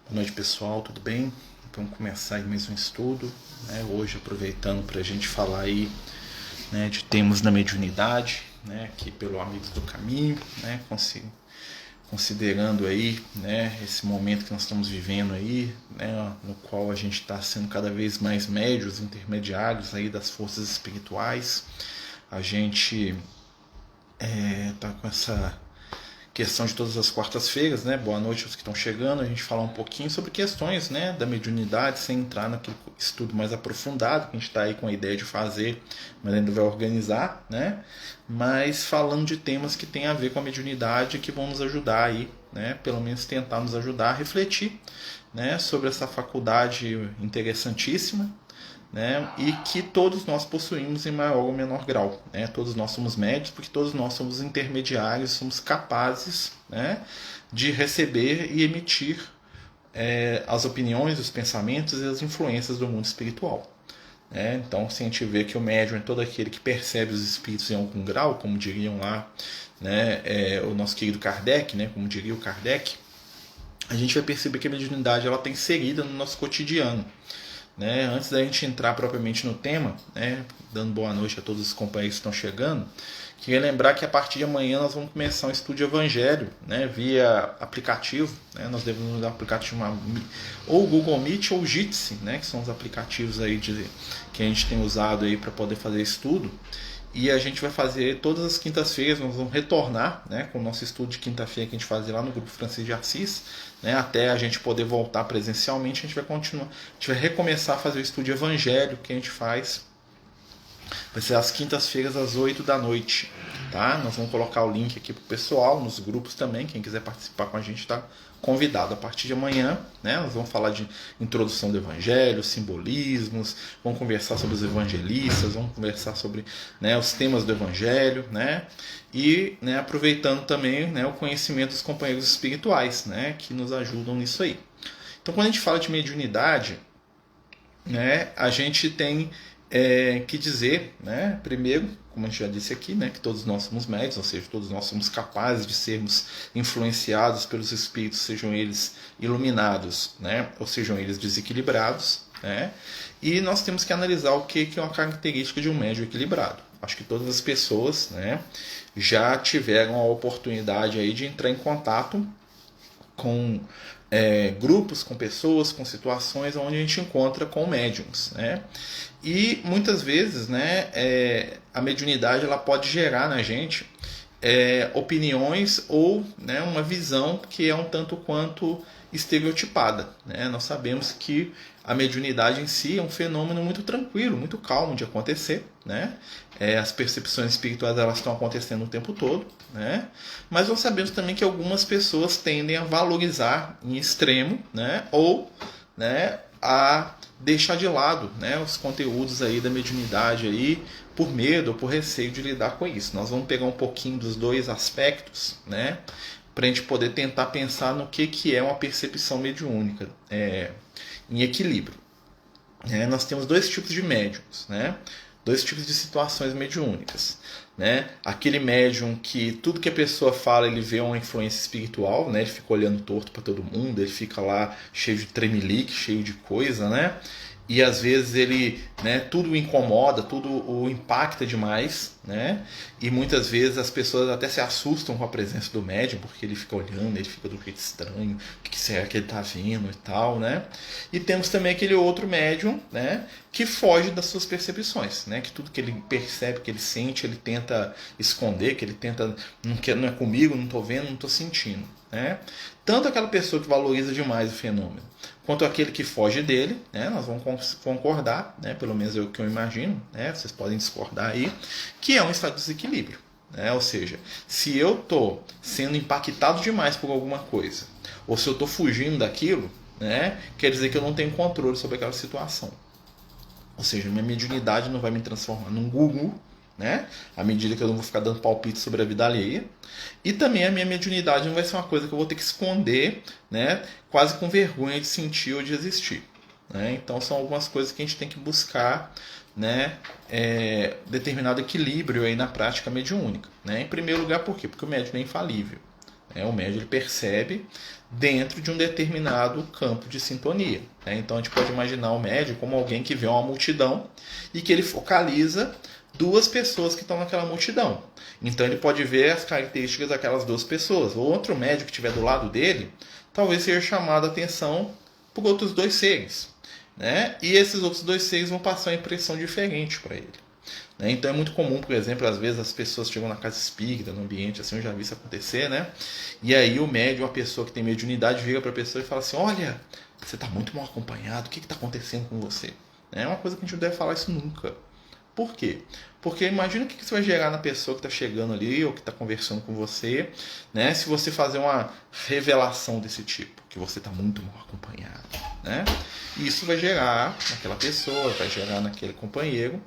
Boa noite, pessoal, tudo bem? Vamos começar aí mais um estudo, né? Hoje aproveitando para a gente falar aí, né, de temas da mediunidade, né, aqui pelo Amigos do Caminho, né, considerando aí, né, esse momento que nós estamos vivendo aí, né, no qual a gente está sendo cada vez mais médios, intermediários aí das forças espirituais. A gente está com essa questão de todas as quartas-feiras, né? Boa noite aos que estão chegando. A gente falar um pouquinho sobre questões, né, da mediunidade, sem entrar naquele estudo mais aprofundado que a gente está aí com a ideia de fazer, mas ainda vai organizar, né? Mas falando de temas que têm a ver com a mediunidade, que vão nos ajudar aí, né? Pelo menos tentar nos ajudar a refletir, né, sobre essa faculdade interessantíssima, né, e que todos nós possuímos em maior ou menor grau, né? Todos nós somos médios porque todos nós somos intermediários, somos capazes, né, de receber e emitir as opiniões, os pensamentos e as influências do mundo espiritual. Né? Então, se a gente vê que o médium é todo aquele que percebe os espíritos em algum grau, como diriam lá, né, o nosso querido Kardec, né, como diria o Kardec, a gente vai perceber que a mediunidade ela está inserida no nosso cotidiano. Né? Antes da gente entrar propriamente no tema, né, dando boa noite a todos os companheiros que estão chegando, queria lembrar que a partir de amanhã nós vamos começar um estudo de evangelho, né, via aplicativo. Né? Nós devemos usar o aplicativo ou Google Meet ou Jitsi, né, que são os aplicativos aí que a gente tem usado aí para poder fazer estudo. E a gente vai fazer todas as quintas-feiras, nós vamos retornar, né, com o nosso estudo de quinta-feira que a gente fazia lá no Grupo Francisco de Assis, né, até a gente poder voltar presencialmente. A gente vai continuar, a gente vai recomeçar a fazer o estudo de evangelho que a gente faz. Vai ser às quintas-feiras às 8 da noite. Tá? Nós vamos colocar o link aqui pro pessoal, nos grupos também. Quem quiser participar com a gente está convidado. A partir de amanhã, né, nós vamos falar de introdução do evangelho, simbolismos, vamos conversar sobre os evangelistas, vamos conversar sobre, né, os temas do evangelho, né, e, né, aproveitando também, né, o conhecimento dos companheiros espirituais, né, que nos ajudam nisso aí. Então, quando a gente fala de mediunidade, né, a gente tem que dizer, né, primeiro, como a gente já disse aqui, né, que todos nós somos médios, ou seja, todos nós somos capazes de sermos influenciados pelos espíritos, sejam eles iluminados, né, ou sejam eles desequilibrados, né, e nós temos que analisar o que é uma característica de um médium equilibrado. Acho que todas as pessoas, né, já tiveram a oportunidade aí de entrar em contato com grupos, com pessoas, com situações onde a gente encontra com médiums, né? E muitas vezes, né, a mediunidade ela pode gerar na gente opiniões ou, né, uma visão que é um tanto quanto estereotipada. Né? Nós sabemos que a mediunidade em si é um fenômeno muito tranquilo, muito calmo de acontecer. Né? As percepções espirituais elas estão acontecendo o tempo todo. Né? Mas nós sabemos também que algumas pessoas tendem a valorizar em extremo, né? Ou, né, a deixar de lado, né, os conteúdos aí da mediunidade aí, por medo ou por receio de lidar com isso. Nós vamos pegar um pouquinho dos dois aspectos, né, para a gente poder tentar pensar no que é uma percepção mediúnica em equilíbrio. Nós temos dois tipos de médiums, né, dois tipos de situações mediúnicas. Né? Aquele médium que tudo que a pessoa fala ele vê uma influência espiritual, né? Ele fica olhando torto para todo mundo, ele fica lá cheio de tremelique, cheio de coisa, né? E às vezes ele, né, tudo o incomoda, tudo o impacta demais, né? E muitas vezes as pessoas até se assustam com a presença do médium, porque ele fica olhando, ele fica do jeito estranho, o que será que ele está vendo e tal, né? E temos também aquele outro médium, né, que foge das suas percepções, né? Que tudo que ele percebe, que ele sente, ele tenta esconder, que ele tenta, não é comigo, não estou vendo, não estou sentindo, né? Tanto aquela pessoa que valoriza demais o fenômeno, quanto aquele que foge dele, né? Nós vamos concordar, né? Pelo menos é o que eu imagino, né? Vocês podem discordar aí, que é um estado de desequilíbrio. Né? Ou seja, se eu estou sendo impactado demais por alguma coisa, ou se eu estou fugindo daquilo, né? Quer dizer que eu não tenho controle sobre aquela situação. Ou seja, minha mediunidade não vai me transformar num Gugu, né? À medida que eu não vou ficar dando palpite sobre a vida alheia. E também a minha mediunidade não vai ser uma coisa que eu vou ter que esconder, né? Quase com vergonha de sentir ou de existir. Né? Então são algumas coisas que a gente tem que buscar, né? Determinado equilíbrio aí na prática mediúnica. Né? Em primeiro lugar, por quê? Porque o médium é infalível. O médium ele percebe dentro de um determinado campo de sintonia. Então a gente pode imaginar o médium como alguém que vê uma multidão e que ele focaliza duas pessoas que estão naquela multidão. Então ele pode ver as características daquelas duas pessoas. O outro médium que estiver do lado dele, talvez seja chamado a atenção por outros dois seres. E esses outros dois seres vão passar uma impressão diferente para ele. Então é muito comum, por exemplo, às vezes as pessoas chegam na casa espírita, no ambiente assim, eu já vi isso acontecer, e aí o médium, a pessoa que tem mediunidade, vira para a pessoa e fala assim: olha, você está muito mal acompanhado, o que está acontecendo com você? É uma coisa que a gente não deve falar isso nunca. Por quê? Porque imagina o que isso vai gerar na pessoa que está chegando ali ou que está conversando com você, se você fazer uma revelação desse tipo, que você está muito mal acompanhado. Isso vai gerar naquela pessoa, vai gerar naquele companheiro,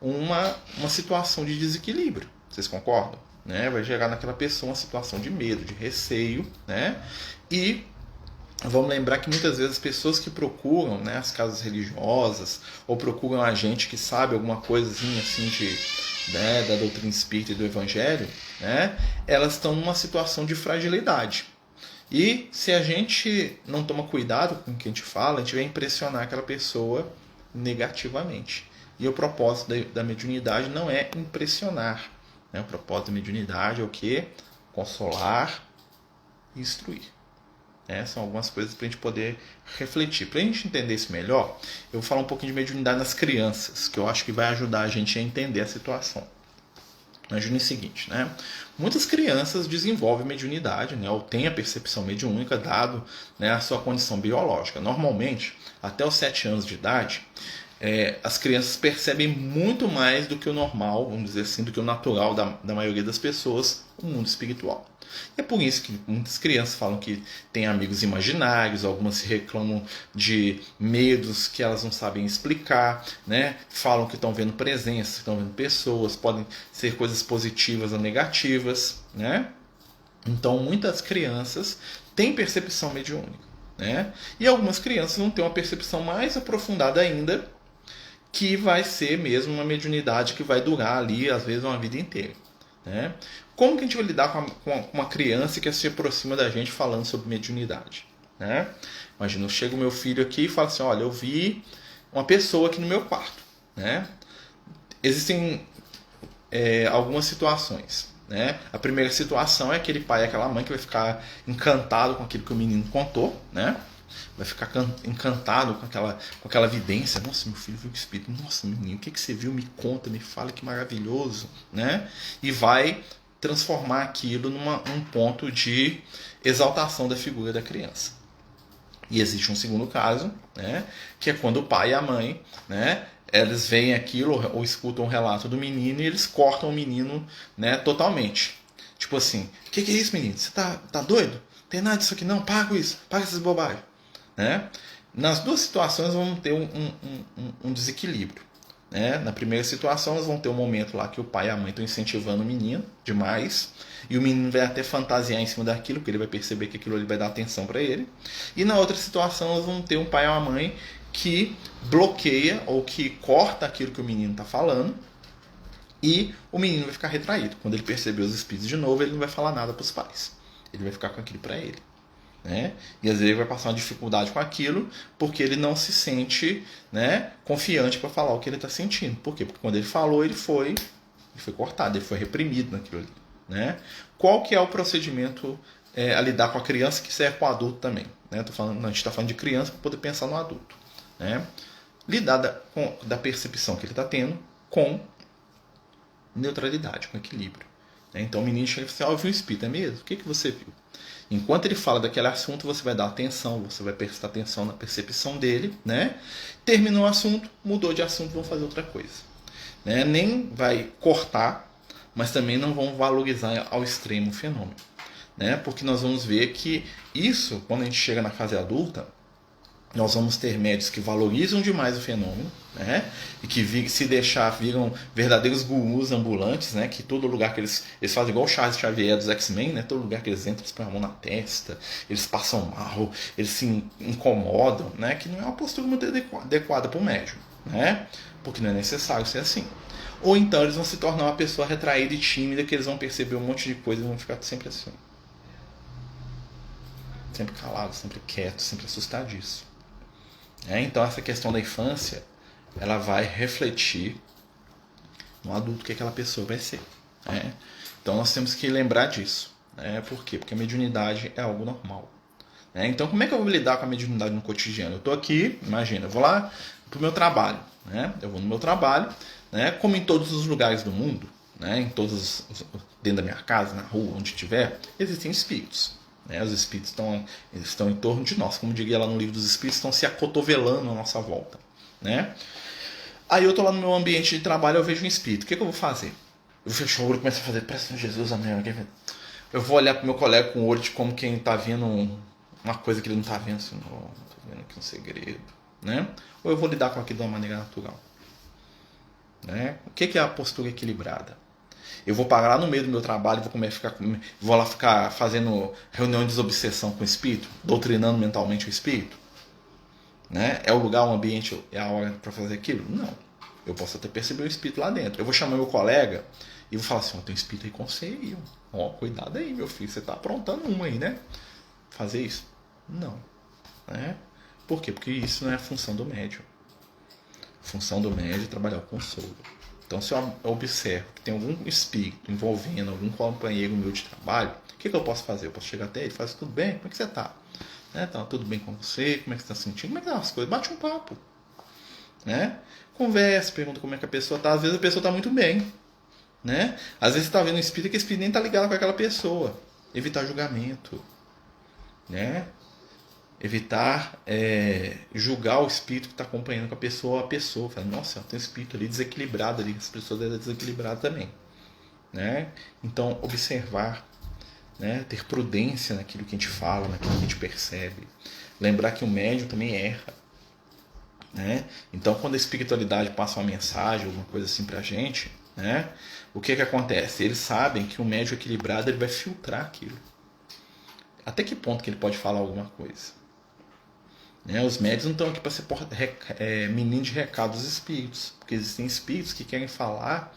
uma situação de desequilíbrio. Vocês concordam? Vai gerar naquela pessoa uma situação de medo, de receio, e vamos lembrar que muitas vezes as pessoas que procuram as casas religiosas ou procuram a gente que sabe alguma coisinha assim da doutrina espírita e do evangelho, elas estão numa situação de fragilidade. E se a gente não toma cuidado com o que a gente fala, a gente vai impressionar aquela pessoa negativamente. E o propósito da mediunidade não é impressionar. O propósito da mediunidade é o quê? Consolar e instruir. São algumas coisas para a gente poder refletir. Para a gente entender isso melhor, eu vou falar um pouquinho de mediunidade nas crianças, que eu acho que vai ajudar a gente a entender a situação. Imagine o seguinte, muitas crianças desenvolvem mediunidade, ou têm a percepção mediúnica, dado a sua condição biológica. Normalmente, até os 7 anos de idade, as crianças percebem muito mais do que o normal, vamos dizer assim, do que o natural da maioria das pessoas, o mundo espiritual. E é por isso que muitas crianças falam que têm amigos imaginários, algumas se reclamam de medos que elas não sabem explicar, falam que estão vendo presenças, que estão vendo pessoas, podem ser coisas positivas ou negativas. Então muitas crianças têm percepção mediúnica. E algumas crianças vão ter uma percepção mais aprofundada ainda, que vai ser mesmo uma mediunidade que vai durar ali, às vezes, uma vida inteira. Como que a gente vai lidar com uma criança que se aproxima da gente falando sobre mediunidade? Imagina, chega o meu filho aqui e fala assim: olha, eu vi uma pessoa aqui no meu quarto. Existem algumas situações. A primeira situação é aquele pai e aquela mãe que vai ficar encantado com aquilo que o menino contou, vai ficar encantado com aquela evidência. Nossa, meu filho viu o espírito. Nossa, menino, o que você viu? Me conta, me fala, que maravilhoso. E vai transformar aquilo num ponto de exaltação da figura da criança. E existe um segundo caso, que é quando o pai e a mãe, eles veem aquilo ou escutam um relato do menino e eles cortam o menino, totalmente. Tipo assim: o que é isso, menino? Você tá doido? Não tem nada disso aqui não, paga com isso, paga essas bobagens. Nas duas situações vamos ter um desequilíbrio. Na primeira situação, nós vamos ter um momento lá que o pai e a mãe estão incentivando o menino demais, e o menino vai até fantasiar em cima daquilo, porque ele vai perceber que aquilo ali vai dar atenção para ele. E na outra situação, nós vamos ter um pai ou uma mãe que bloqueia ou que corta aquilo que o menino está falando, e o menino vai ficar retraído. Quando ele perceber os espíritos de novo, ele não vai falar nada para os pais. Ele vai ficar com aquilo para ele. E às vezes ele vai passar uma dificuldade com aquilo porque ele não se sente confiante para falar o que ele está sentindo. Por quê? Porque quando ele falou, ele foi cortado, ele foi reprimido naquilo ali. Qual que é o procedimento a lidar com a criança, que serve com o adulto também? A gente está falando de criança para poder pensar no adulto. Lidar da percepção que ele está tendo com neutralidade, com equilíbrio. Então o menino chega e fala assim: eu vi um espírito, é mesmo? O que você viu? Enquanto ele fala daquele assunto, você vai dar atenção, você vai prestar atenção na percepção dele. Terminou o assunto, mudou de assunto, vão fazer outra coisa. Nem vai cortar, mas também não vão valorizar ao extremo o fenômeno. Porque nós vamos ver que isso, quando a gente chega na fase adulta, nós vamos ter médios que valorizam demais o fenômeno, e que se deixar viram verdadeiros gurus ambulantes, que todo lugar que eles fazem igual o Charles Xavier dos X-Men, todo lugar que eles entram, eles põem a mão na testa, eles passam mal, eles se incomodam, que não é uma postura muito adequada para o médium, porque não é necessário ser assim. Ou então eles vão se tornar uma pessoa retraída e tímida, que eles vão perceber um monte de coisa e vão ficar sempre assim. sempre calado, sempre quieto, sempre assustadiço. Então essa questão da infância, ela vai refletir no adulto que aquela pessoa vai ser. Então nós temos que lembrar disso. Por quê? Porque a mediunidade é algo normal. Então como é que eu vou lidar com a mediunidade no cotidiano? Eu estou aqui, imagina, eu vou lá para o meu trabalho. Eu vou no meu trabalho, como em todos os lugares do mundo, dentro da minha casa, na rua, onde estiver, existem espíritos. Os espíritos estão em torno de nós, como diria lá no livro dos espíritos, estão se acotovelando à nossa volta. Aí eu estou lá no meu ambiente de trabalho, eu vejo um espírito. O que eu vou fazer? Eu vou fechar o olho e começo a fazer, presta em Jesus, amém. Eu vou olhar para o meu colega com o olho de como quem está vendo uma coisa que ele não está vendo, assim, estou vendo aqui um segredo. Ou eu vou lidar com aquilo de uma maneira natural. O que é a postura equilibrada? Eu vou parar lá no meio do meu trabalho e vou lá ficar fazendo reunião de desobsessão com o espírito, doutrinando mentalmente o espírito? É o lugar, o ambiente, é a hora para fazer aquilo? Não. Eu posso até perceber o espírito lá dentro. Eu vou chamar meu colega e vou falar assim, tem um espírito aí com você aí. Cuidado aí, meu filho, você está aprontando uma aí, Fazer isso? Não. Por quê? Porque isso não é a função do médium. A função do médium é trabalhar o consolo. Então, se eu observo que tem algum espírito envolvendo algum companheiro meu de trabalho, o que eu posso fazer? Eu posso chegar até ele e falar assim, tudo bem? Como é que você está? Tá tudo bem com você? Como é que você está sentindo? Como é que estão as coisas? Bate um papo. Conversa, pergunta como é que a pessoa está. Às vezes a pessoa está muito bem. Às vezes você está vendo um espírito que esse espírito nem está ligado com aquela pessoa. Evitar julgamento. Evitar julgar o espírito que está acompanhando com a pessoa. Fala, nossa, tem um espírito ali desequilibrado ali. Essa pessoa deve estar desequilibrada também. Então, observar. Ter prudência naquilo que a gente fala, naquilo que a gente percebe. Lembrar que o médium também erra. Então, quando a espiritualidade passa uma mensagem, alguma coisa assim pra gente, o que acontece? Eles sabem que o médium equilibrado ele vai filtrar aquilo. Até que ponto que ele pode falar alguma coisa? Os médiuns não estão aqui para ser menino de recado dos espíritos, porque existem espíritos que querem falar,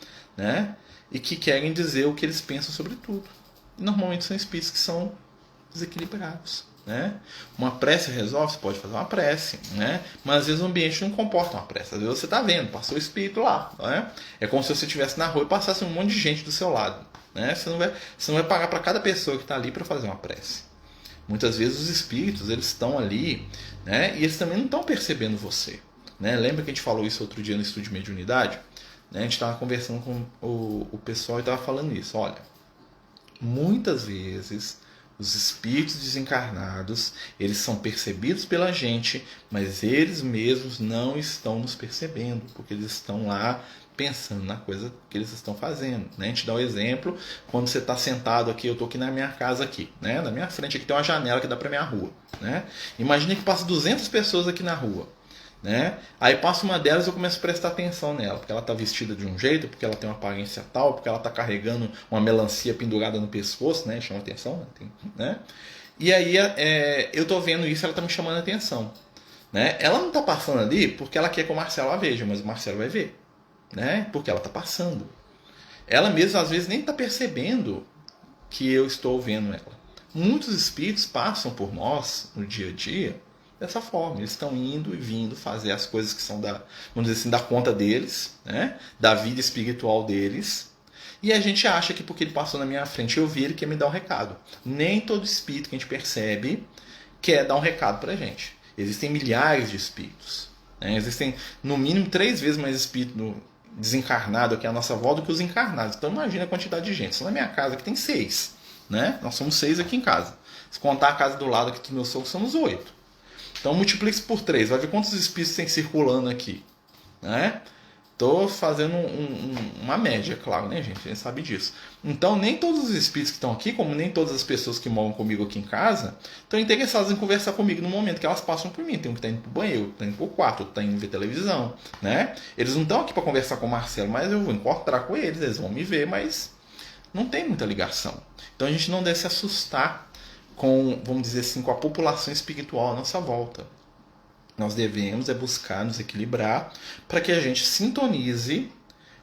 e que querem dizer o que eles pensam sobre tudo. E normalmente são espíritos que são desequilibrados. Uma prece resolve, você pode fazer uma prece, mas às vezes o ambiente não comporta uma prece. Às vezes você está vendo, passou o espírito lá. É como se você estivesse na rua e passasse um monte de gente do seu lado. Você não vai pagar para cada pessoa que está ali para fazer uma prece. Muitas vezes os espíritos eles estão ali, e eles também não estão percebendo você. Lembra que a gente falou isso outro dia no estudo de mediunidade? A gente estava conversando com o pessoal e estava falando isso. Olha, muitas vezes os espíritos desencarnados eles são percebidos pela gente, mas eles mesmos não estão nos percebendo, porque eles estão lá pensando na coisa que eles estão fazendo. A gente dá o exemplo quando você está sentado aqui, eu estou aqui na minha casa aqui, na minha frente aqui tem uma janela que dá para minha rua. Imagine que passa 200 pessoas aqui na rua. Aí passa uma delas e eu começo a prestar atenção nela, porque ela está vestida de um jeito, porque ela tem uma aparência tal, porque ela está carregando uma melancia pendurada no pescoço, chama atenção. E aí eu estou vendo isso, ela está me chamando a atenção. Ela não está passando ali porque ela quer que o Marcelo a veja, mas o Marcelo vai ver. Porque ela está passando. Ela mesma às vezes nem está percebendo que eu estou vendo ela. Muitos espíritos passam por nós no dia a dia dessa forma. Eles estão indo e vindo fazer as coisas que são vamos dizer assim, da conta deles, da vida espiritual deles. E a gente acha que porque ele passou na minha frente eu vi, ele quer me dar um recado. Nem todo espírito que a gente percebe quer dar um recado pra gente. Existem milhares de espíritos. Existem no mínimo 3 vezes mais espírito desencarnado aqui à nossa volta do que os encarnados. Então imagina a quantidade de gente. Só na minha casa aqui tem 6. Nós somos 6 aqui em casa. Se contar a casa do lado aqui dos meus sogros, somos 8. Então multiplique isso por 3. Vai ver quantos espíritos tem circulando aqui. Estou fazendo uma média, claro, gente? A gente sabe disso. Então, nem todos os espíritos que estão aqui, como nem todas as pessoas que moram comigo aqui em casa, estão interessadas em conversar comigo no momento que elas passam por mim. Tem um que está indo para o banheiro, está indo para o quarto, está indo ver televisão. Eles não estão aqui para conversar com o Marcelo, mas eu vou encontrar com eles, eles vão me ver, mas não tem muita ligação. Então, a gente não deve se assustar com, vamos dizer assim, com a população espiritual à nossa volta. Nós devemos buscar nos equilibrar para que a gente sintonize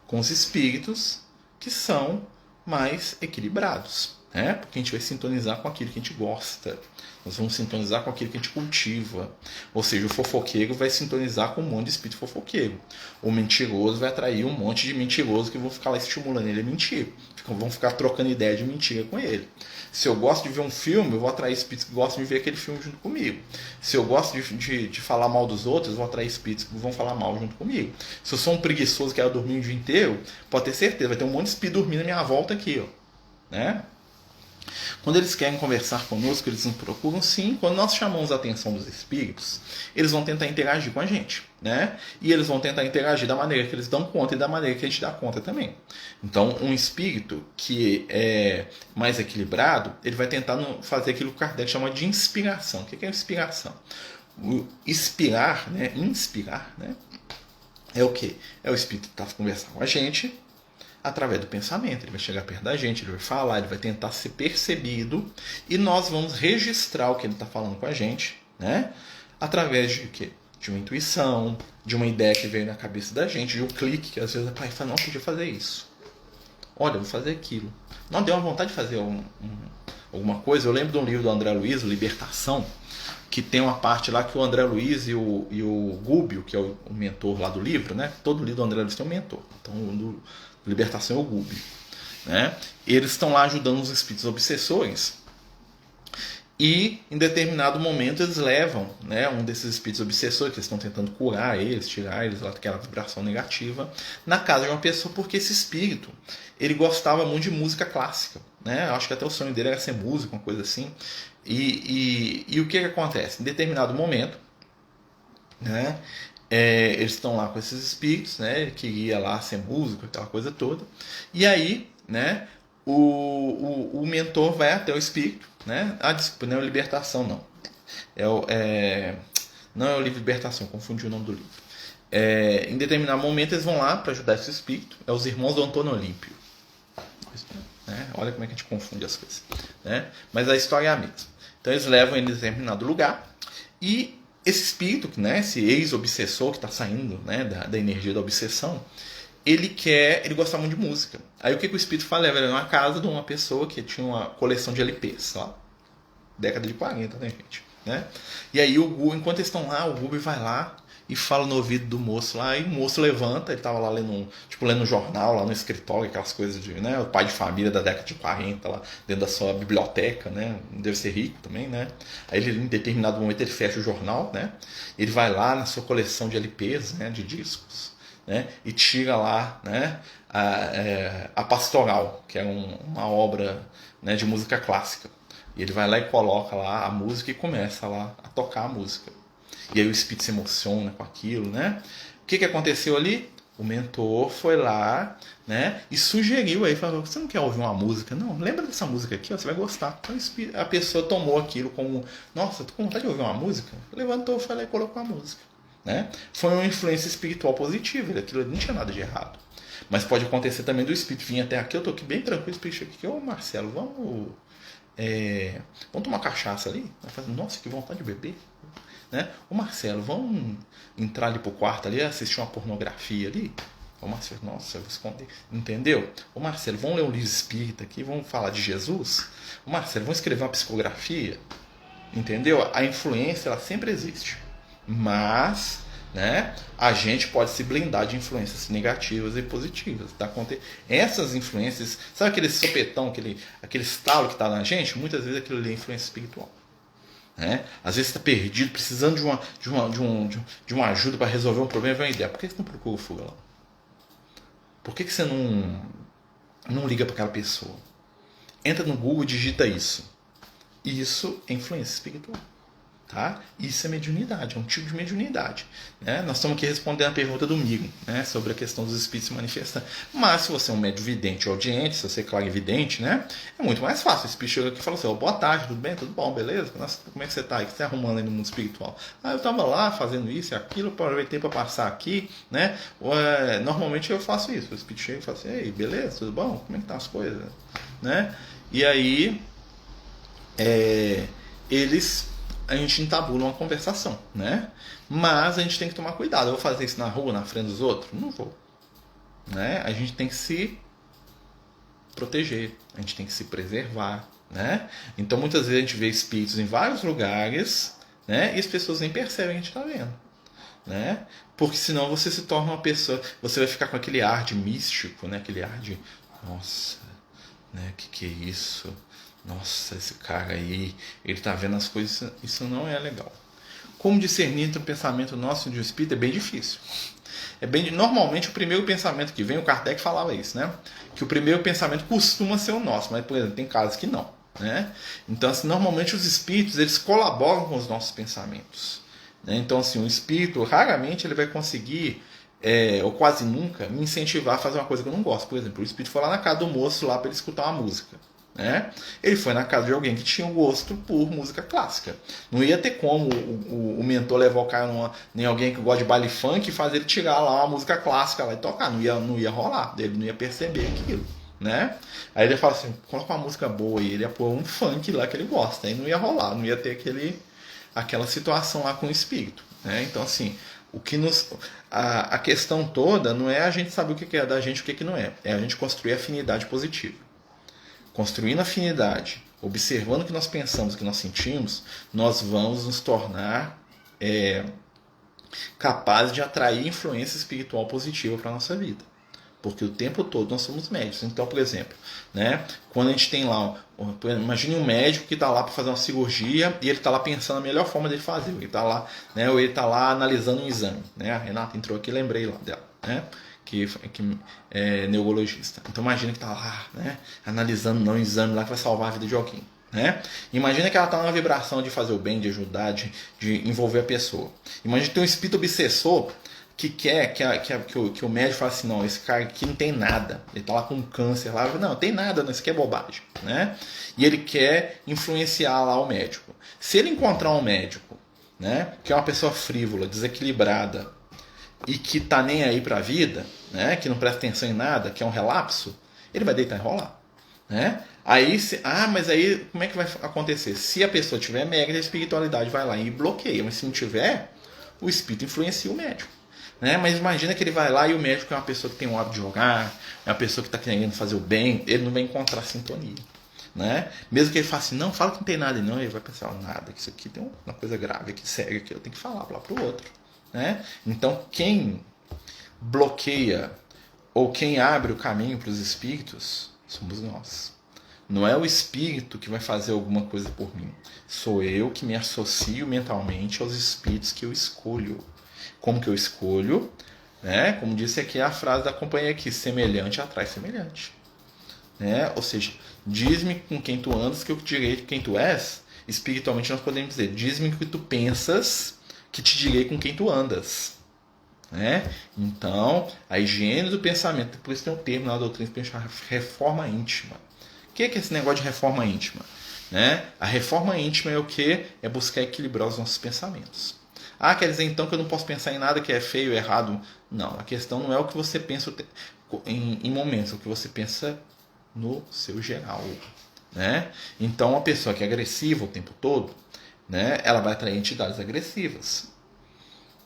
com os espíritos que são mais equilibrados. né? Porque a gente vai sintonizar com aquilo que a gente gosta. Nós vamos sintonizar com aquilo que a gente cultiva. Ou seja, o fofoqueiro vai sintonizar com um monte de espírito fofoqueiro. O mentiroso vai atrair um monte de mentiroso que vão ficar lá estimulando ele a mentir. Vão ficar trocando ideia de mentira com ele. Se eu gosto de ver um filme, eu vou atrair espíritos que gostam de ver aquele filme junto comigo. Se eu gosto de falar mal dos outros, eu vou atrair espíritos que vão falar mal junto comigo. Se eu sou um preguiçoso que quer dormir o dia inteiro, pode ter certeza, vai ter um monte de espírito dormindo na minha volta aqui, ó, né? Quando eles querem conversar conosco, eles nos procuram, sim. Quando nós chamamos a atenção dos espíritos, eles vão tentar interagir com a gente, né? E eles vão tentar interagir da maneira que eles dão conta e da maneira que a gente dá conta também. Então, um espírito que é mais equilibrado, ele vai tentar fazer aquilo que o Kardec chama de inspiração. O que é inspiração? O inspirar, né? É o quê? É o espírito que está conversando com a gente através do pensamento. Ele vai chegar perto da gente, ele vai falar, ele vai tentar ser percebido e nós vamos registrar o que ele está falando com a gente, né? Através de quê? De uma intuição, de uma ideia que veio na cabeça da gente, de um clique que às vezes a pai fala, não, podia fazer isso. Olha, eu vou fazer aquilo. Não, deu uma vontade de fazer alguma coisa. Eu lembro de um livro do André Luiz, Libertação, que tem uma parte lá que o André Luiz e o Gúbio, que é o mentor lá do livro, né? Todo livro do André Luiz tem um mentor. Então, o Libertação é o Gúbio, né? Eles estão lá ajudando os espíritos obsessores e em determinado momento eles levam, né, um desses espíritos obsessores que eles estão tentando curar eles, tirar eles lá daquela vibração negativa, na casa de uma pessoa, porque esse espírito ele gostava muito de música clássica, né? Eu acho que até o sonho dele era ser músico, uma coisa assim. E o que acontece? Em determinado momento, né, eles estão lá com esses espíritos, né, que ia lá ser músico, aquela coisa toda. E aí, né, o mentor vai até o espírito, né? Ah, desculpa, não é o Libertação, não. Não é o livro Libertação, confundi o nome do livro. Em determinado momento eles vão lá para ajudar esse espírito. É os irmãos do Antônio Olímpio. Né? Olha como é que a gente confunde as coisas, né? Mas a história é a mesma. Então eles levam ele em determinado lugar e esse espírito, né, esse ex-obsessor que está saindo, né, da energia da obsessão, ele gosta muito de música. Aí o que o espírito faz? Leva ele numa casa de uma pessoa que tinha uma coleção de LPs, lá, década de 40, né, gente? Né? E aí, enquanto eles estão lá, o Gubi vai lá e fala no ouvido do moço lá, e o moço levanta, ele estava lá lendo um jornal lá no escritório, aquelas coisas de, né, o pai de família da década de 40 lá dentro da sua biblioteca, né, deve ser rico também, né? Aí ele, em determinado momento ele fecha o jornal, né? Ele vai lá na sua coleção de LPs, né, de discos, né, e tira lá, né, a Pastoral, que é uma obra, né, de música clássica. E ele vai lá e coloca lá a música e começa lá a tocar a música. E aí o espírito se emociona com aquilo, né? O que aconteceu ali? O mentor foi lá, né, e sugeriu aí, falou, você não quer ouvir uma música? Não, lembra dessa música aqui, ó, você vai gostar. Então a pessoa tomou aquilo como, nossa, tô com vontade de ouvir uma música? Levantou, foi lá e colocou a música. Né? Foi uma influência espiritual positiva, aquilo não tinha nada de errado. Mas pode acontecer também do espírito vir até aqui, eu tô aqui bem tranquilo, o espírito chega aqui, ô Marcelo, vamos tomar cachaça ali? Nossa, que vontade de beber. Né? Ô Marcelo, vamos entrar ali pro quarto ali, assistir uma pornografia ali? Ô Marcelo, nossa, eu vou esconder. Entendeu? Ô Marcelo, vamos ler um livro espírita aqui, vamos falar de Jesus? Ô Marcelo, vamos escrever uma psicografia? Entendeu? A influência, ela sempre existe. Mas, né, a gente pode se blindar de influências negativas e positivas. Tá? Essas influências, sabe aquele sopetão, aquele estalo que está na gente? Muitas vezes aquilo ali é influência espiritual. Né? Às vezes você está perdido, precisando de uma ajuda para resolver um problema, vem uma ideia. Por que você não procura o fuga lá? Por que você não liga para aquela pessoa? Entra no Google e digita isso. Isso é influência espiritual. Tá? Isso é mediunidade, é um tipo de mediunidade. Né? Nós estamos aqui respondendo a pergunta do Migo, né, sobre a questão dos espíritos se manifestando. Mas se você é um médium vidente ou audiente, se você é clarividente, né, é muito mais fácil. O espírito chega aqui e fala assim, boa tarde, tudo bem? Tudo bom, beleza? Nossa, como é que você está aí? O que você está arrumando aí no mundo espiritual? Eu estava lá fazendo isso e aquilo, aproveitei para passar aqui. Né? Normalmente eu faço isso. O espírito chega e fala assim, ei, beleza, tudo bom? Como é que estão as coisas? Né? E aí, a gente entabula uma conversação, né? Mas a gente tem que tomar cuidado. Eu vou fazer isso na rua, na frente dos outros? Não vou. Né? A gente tem que se proteger, a gente tem que se preservar, né? Então muitas vezes a gente vê espíritos em vários lugares, né? E as pessoas nem percebem que a gente está vendo, né? Porque senão você se torna uma pessoa, você vai ficar com aquele ar de místico, né? Aquele ar de, nossa, né? Que é isso? Nossa, esse cara aí, ele está vendo as coisas, isso não é legal. Como discernir entre o pensamento nosso e de um espírito é bem difícil. Normalmente o primeiro pensamento que vem, o Kardec falava isso, né? Que o primeiro pensamento costuma ser o nosso, mas por exemplo, tem casos que não, né? Então, assim, normalmente os espíritos, eles colaboram com os nossos pensamentos, né? Então, assim, o espírito raramente ele vai conseguir, ou quase nunca, me incentivar a fazer uma coisa que eu não gosto. Por exemplo, o espírito foi lá na casa do moço lá para ele escutar uma música, né? Ele foi na casa de alguém que tinha um gosto por música clássica. Não ia ter como o mentor levar o cara nem alguém que gosta de baile funk e fazer ele tirar lá uma música clássica lá e tocar. Não ia rolar, ele não ia perceber aquilo, né? Aí ele fala assim, coloca uma música boa, e ele ia pôr um funk lá que ele gosta, aí não ia rolar, não ia ter aquela situação lá com o espírito, né? Então, assim, a questão toda não é a gente saber o que é da gente e o que não é a gente construir afinidade positiva. Construindo afinidade, observando o que nós pensamos, o que nós sentimos, nós vamos nos tornar capazes de atrair influência espiritual positiva para a nossa vida. Porque o tempo todo nós somos médicos. Então, por exemplo, né, quando a gente tem lá, imagine um médico que está lá para fazer uma cirurgia e ele está lá pensando a melhor forma dele fazer. Ele está lá, né, ou ele está lá analisando um exame. Né? A Renata entrou aqui, lembrei lá dela, né? Que é neurologista. Então imagina que está lá, né, analisando um exame lá que vai salvar a vida de alguém. Né? Imagina que ela está numa vibração de fazer o bem, de ajudar, de envolver a pessoa. Imagina que tem um espírito obsessor que quer que o médico fale assim, não, esse cara aqui não tem nada, ele está lá com câncer lá, não tem nada, não, isso aqui é bobagem, né? E ele quer influenciar lá o médico. Se ele encontrar um médico, né, que é uma pessoa frívola, desequilibrada e que tá nem aí para a vida, né, que não presta atenção em nada, que é um relapso, ele vai deitar e rolar, né? Aí, mas aí como é que vai acontecer? Se a pessoa tiver mega, a espiritualidade vai lá e bloqueia, mas se não tiver, o espírito influencia o médico. Né? Mas imagina que ele vai lá e o médico é uma pessoa que tem um hábito de jogar, é uma pessoa que está querendo fazer o bem, ele não vai encontrar sintonia. Né? Mesmo que ele faça assim, não, fala que não tem nada, não, ele vai pensar, nada, que isso aqui tem uma coisa grave, que séria, que eu tenho que falar lá para o outro. Né? Então quem bloqueia ou quem abre o caminho para os espíritos somos nós. Não é o espírito que vai fazer alguma coisa por mim. Sou eu que me associo mentalmente aos espíritos que eu escolho. Como que eu escolho? Né? Como disse aqui a frase da companhia aqui, semelhante atrai semelhante. Né? Ou seja, diz-me com quem tu andas que eu te direi quem tu és. Espiritualmente nós podemos dizer, diz-me o que tu pensas que te direi com quem tu andas. Né? Então, a higiene do pensamento, por isso tem um termo na doutrina que chama reforma íntima. O que é esse negócio de reforma íntima? Né? A reforma íntima é o que? É buscar equilibrar os nossos pensamentos. Ah, quer dizer então que eu não posso pensar em nada que é feio, errado? Não, a questão não é o que você pensa em momentos, é o que você pensa no seu geral. Né? Então, uma pessoa que é agressiva o tempo todo, né, ela vai atrair entidades agressivas.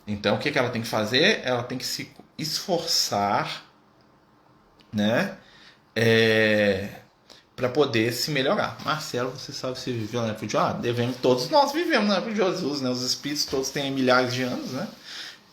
Então, o que ela tem que fazer? Ela tem que se esforçar, né, para poder se melhorar. Marcelo, você sabe se viveu na época de todos nós vivemos na época de Jesus, né? Os espíritos todos têm milhares de anos,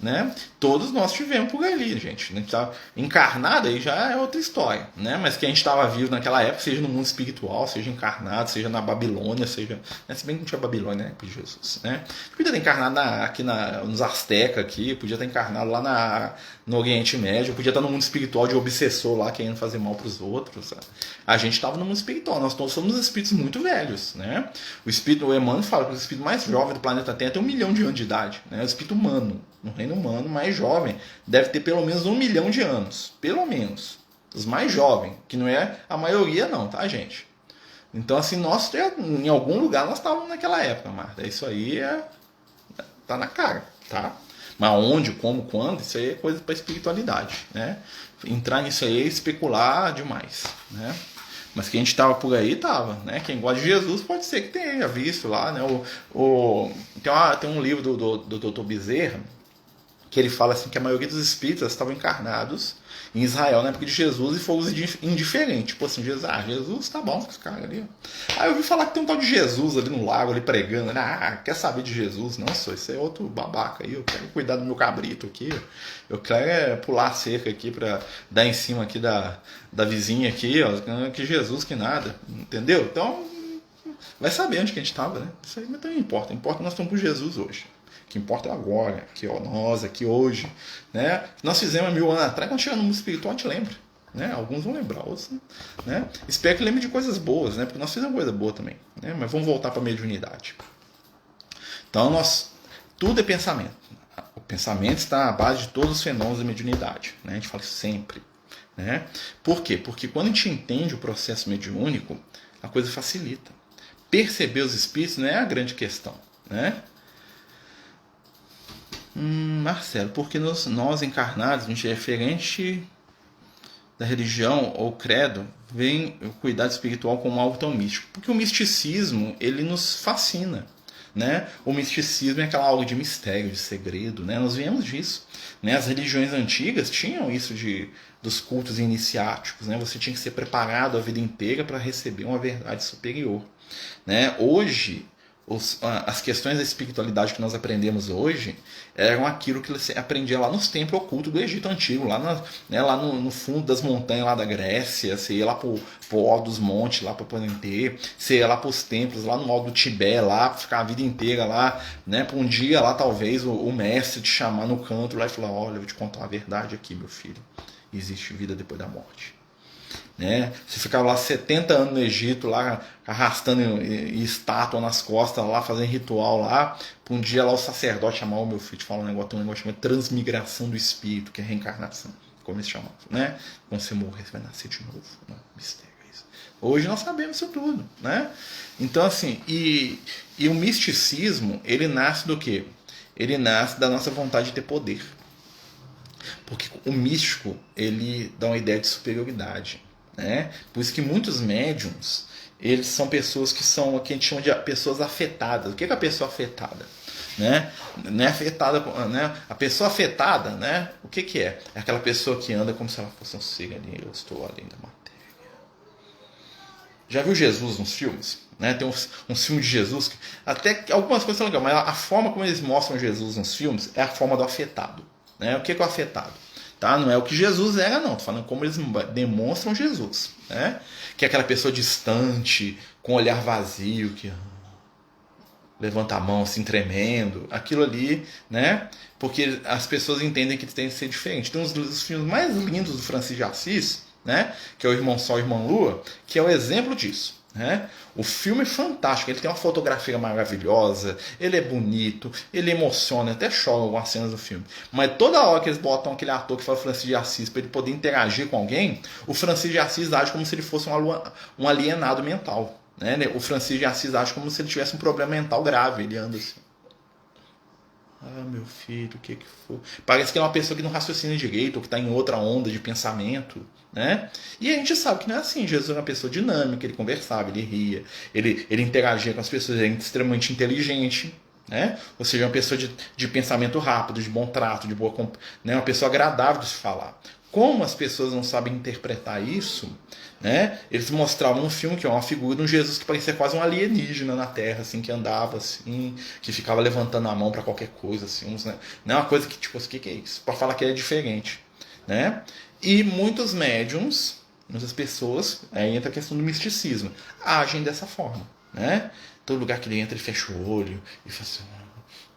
né? Todos nós tivemos por ali, gente. A gente tá encarnado, aí já é outra história, né? Mas que a gente estava vivo naquela época, seja no mundo espiritual, seja encarnado, seja na Babilônia, seja... Se bem que não tinha Babilônia, né? Por Jesus, né? Podia ter encarnado aqui nos Aztecas, aqui, podia ter encarnado lá no Oriente Médio, podia estar no mundo espiritual de obsessor lá, querendo fazer mal para os outros, sabe? A gente estava no mundo espiritual, nós todos somos espíritos muito velhos, né? O Emmanuel fala que o espírito mais jovem do planeta Terra tem 1 milhão de anos de idade, né? O espírito humano, no reino humano, mais jovem, deve ter pelo menos 1 milhão de anos, pelo menos. Os mais jovens, que não é a maioria não, tá, gente? Então, assim, nós, em algum lugar, nós estávamos naquela época, Marta. Isso aí tá na cara, tá? Mas onde, como, quando, isso aí é coisa para espiritualidade, né? Entrar nisso aí é especular demais, né? Mas que a gente estava por aí, estava, né? Quem gosta de Jesus pode ser que tenha visto lá, né? Tem um livro do Dr. Bezerra, que ele fala assim que a maioria dos espíritas estavam encarnados em Israel na época de Jesus e foram indiferentes. Tipo assim, Jesus tá bom, esse cara ali. Aí eu ouvi falar que tem um tal de Jesus ali no lago, ali pregando. Quer saber de Jesus? Não, só isso é outro babaca aí. Eu quero cuidar do meu cabrito aqui. Eu quero pular a cerca aqui pra dar em cima aqui da vizinha aqui, ó. Que Jesus, que nada. Entendeu? Então, vai saber onde que a gente tava, né? Isso aí não importa. Importa que nós estamos com Jesus hoje. O que importa é agora, aqui, ó, nós, aqui hoje. Né? Nós fizemos há 1000 anos atrás, quando chega no mundo espiritual, a gente lembra. Né? Alguns vão lembrar, outros, né? Espero que lembre de coisas boas, né? Porque nós fizemos coisa boa também. Né? Mas vamos voltar para a mediunidade. Então, tudo é pensamento. O pensamento está à base de todos os fenômenos da mediunidade. Né? A gente fala sempre. Né? Por quê? Porque quando a gente entende o processo mediúnico, a coisa facilita. Perceber os espíritos não é a grande questão. Né? Marcelo, porque nós encarnados, a gente é diferente da religião ou credo, vem o cuidado espiritual como algo tão místico. Porque o misticismo, ele nos fascina. Né? O misticismo é aquela algo de mistério, de segredo. Né? Nós viemos disso. Né? As religiões antigas tinham isso dos cultos iniciáticos. Né? Você tinha que ser preparado a vida inteira para receber uma verdade superior. Né? Hoje, as questões da espiritualidade que nós aprendemos hoje eram aquilo que você aprendia lá nos templos ocultos do Egito Antigo, lá no fundo das montanhas lá da Grécia. Você ia lá pro alto dos montes, lá para Ponente, você ia lá pros templos, lá no alto do Tibete, lá, ficar a vida inteira lá, né? Para um dia lá talvez o mestre te chamar no canto lá e falar: olha, eu vou te contar uma verdade aqui, meu filho, existe vida depois da morte. Né? Você ficava lá 70 anos no Egito, lá arrastando estátua nas costas, lá fazendo ritual lá. Um dia lá o sacerdote chamava: meu filho, te fala tem um negócio chamado transmigração do espírito, que é reencarnação. Como eles chamam, né? Quando você morrer, você vai nascer de novo. Né? Mistério isso. Hoje nós sabemos isso tudo, né? Então, assim, e o misticismo, ele nasce do quê? Ele nasce da nossa vontade de ter poder. Porque o místico, ele dá uma ideia de superioridade. Né? Por isso que muitos médiums, eles são pessoas que são o que a gente chama de pessoas afetadas. O que é a pessoa afetada? Né? Não é afetada, né? A pessoa afetada, né? O que é? É aquela pessoa que anda como se ela fosse um ser ali. Eu estou além da matéria. Já viu Jesus nos filmes? Né? Tem um filme de Jesus que até algumas coisas são legais, mas a forma como eles mostram Jesus nos filmes é a forma do afetado. Né? O que é o afetado? Tá? Não é o que Jesus era, não. Estou falando como eles demonstram Jesus. Né? Que é aquela pessoa distante, com olhar vazio, que levanta a mão assim, tremendo. Aquilo ali, né? Porque as pessoas entendem que tem que ser diferente. Tem um dos filmes mais lindos do Francisco de Assis, né? Que é o Irmão Sol e Irmã Lua, que é o exemplo disso. Né? O filme é fantástico, ele tem uma fotografia maravilhosa, ele é bonito, ele emociona, até chora algumas cenas do filme. Mas toda hora que eles botam aquele ator que fala Francisco de Assis para ele poder interagir com alguém, o Francisco de Assis age como se ele fosse um alienado mental. Né? O Francisco de Assis age como se ele tivesse um problema mental grave, ele anda assim. Ah, meu filho, o que foi? Parece que é uma pessoa que não raciocina direito, ou que está em outra onda de pensamento. Né? E a gente sabe que não é assim. Jesus era uma pessoa dinâmica, ele conversava, ele ria, ele interagia com as pessoas, ele era extremamente inteligente. Né? Ou seja, uma pessoa de pensamento rápido, de bom trato, de boa, né? Uma pessoa agradável de se falar. Como as pessoas não sabem interpretar isso, né? Eles mostravam um filme que é uma figura de um Jesus que parecia quase um alienígena na Terra, assim, que andava assim, que ficava levantando a mão para qualquer coisa, assim, né? Não é uma coisa que tipo, o que é isso? Para falar que ele é diferente, né? E muitos médiums, muitas pessoas, aí entra a questão do misticismo, agem dessa forma, né? Todo lugar que ele entra, ele fecha o olho e fala assim: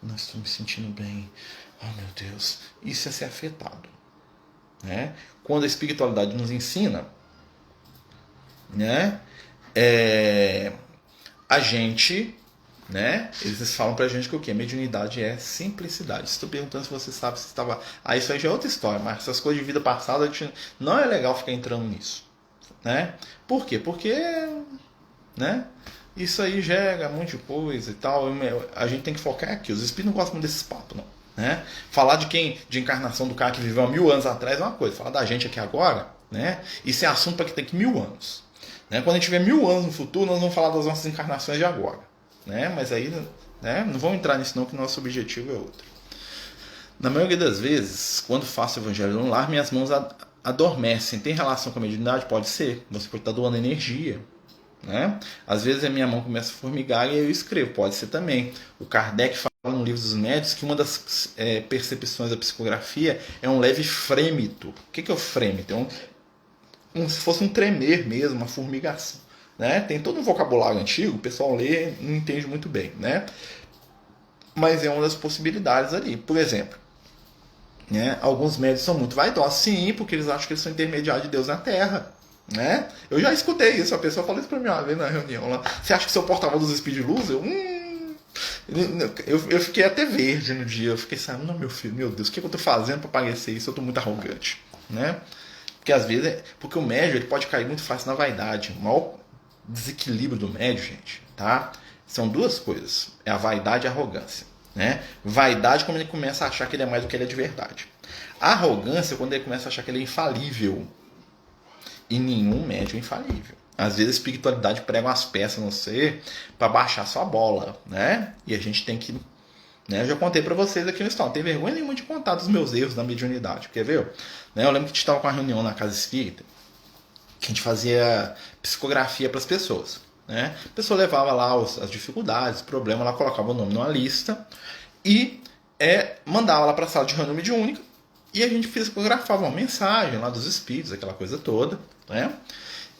não estou me sentindo bem, oh meu Deus, isso é ser afetado. Né? Quando a espiritualidade nos ensina, né, a gente, né, eles falam pra gente que o que? Mediunidade é simplicidade. Estou perguntando se você sabe se estava. Isso aí já é outra história, mas essas coisas de vida passada, a gente não é legal ficar entrando nisso. Né? Por quê? Porque, né, isso aí gera um monte de coisa e tal. A gente tem que focar aqui. Os espíritos não gostam muito desses papos, não. Né? Falar de encarnação do cara que viveu há 1000 anos atrás é uma coisa. Falar da gente aqui agora, né? Isso é assunto para que tem que 1000 anos. Né? Quando a gente tiver 1000 anos no futuro, nós vamos falar das nossas encarnações de agora. Né? Mas aí, né, não vamos entrar nisso não, que o nosso objetivo é outro. Na maioria das vezes, quando faço o evangelho no lar, minhas mãos adormecem. Tem relação com a mediunidade? Pode ser. Você pode estar doando energia. Né? Às vezes a minha mão começa a formigar e eu escrevo. Pode ser também. O Kardec fala no Livro dos Médiuns que uma das percepções da psicografia é um leve frêmito. O que é o frêmito? Se fosse um tremer mesmo, uma formigação. Né? Tem todo um vocabulário antigo, o pessoal lê e não entende muito bem. Né? Mas é uma das possibilidades ali. Por exemplo, né? Alguns médios são muito vaidosos, sim, porque eles acham que eles são intermediários de Deus na Terra. Né? Eu já escutei isso, a pessoa falou isso pra mim uma vez na reunião lá. Você acha que você é o porta-voz dos espíritos de luz? Eu fiquei até verde no dia. Eu fiquei sabendo, não, meu filho, meu Deus, o que eu tô fazendo pra parecer isso? Eu tô muito arrogante. Né? Porque às vezes, porque o médio ele pode cair muito fácil na vaidade. O maior desequilíbrio do médio, gente, tá? São duas coisas: é a vaidade e a arrogância. Né? Vaidade quando ele começa a achar que ele é mais do que ele é de verdade. A arrogância quando ele começa a achar que ele é infalível. E nenhum médium é infalível. Às vezes a espiritualidade prega umas peças no ser para baixar sua bola, né? E a gente tem que... Né? Eu já contei para vocês aqui no estado. Não tem vergonha nenhuma de contar dos meus erros na mediunidade. Quer ver? Né? Eu lembro que a gente estava com uma reunião na Casa Espírita que a gente fazia psicografia para as pessoas. Né? A pessoa levava lá as dificuldades, os problemas, ela colocava o nome numa lista e mandava lá para a sala de reunião mediúnica e a gente psicografava uma mensagem lá dos espíritos, aquela coisa toda. Né?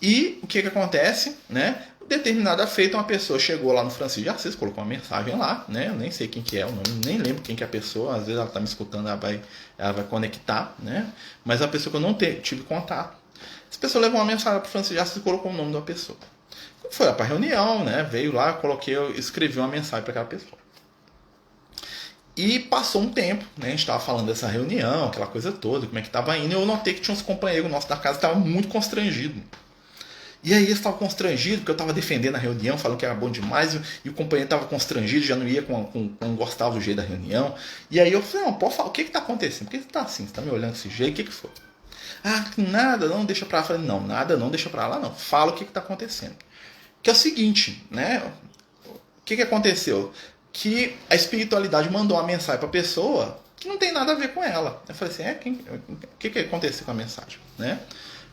E o que acontece? Né? Determinada feita, uma pessoa chegou lá no Francisco de Assis, colocou uma mensagem lá, né? Eu nem sei quem que é o nome, nem lembro quem que é a pessoa, às vezes ela está me escutando, ela vai conectar, né? Mas a pessoa que eu não tive contato. Essa pessoa levou uma mensagem para o Francisco de Assis e colocou o nome de uma pessoa. Foi lá para a reunião, né? Veio lá, eu escrevi uma mensagem para aquela pessoa. E passou um tempo, né? A gente estava falando dessa reunião, aquela coisa toda, como é que estava indo, e eu notei que tinha uns companheiros nossos da casa que estavam muito constrangidos. E aí eles estavam constrangidos, porque eu estava defendendo a reunião, falando que era bom demais, e o companheiro estava constrangido, já não ia não gostava do jeito da reunião. E aí eu falei, não, pode falar, o que está acontecendo? Por que você está assim? Você está me olhando desse jeito? O que foi? Ah, nada, não, deixa pra lá. Eu falei, não, nada, não, deixa pra lá, não. Fala o que está acontecendo. Que é o seguinte, né? O que aconteceu? Que a espiritualidade mandou uma mensagem para a pessoa que não tem nada a ver com ela. Eu falei assim, o que aconteceu com a mensagem? Né?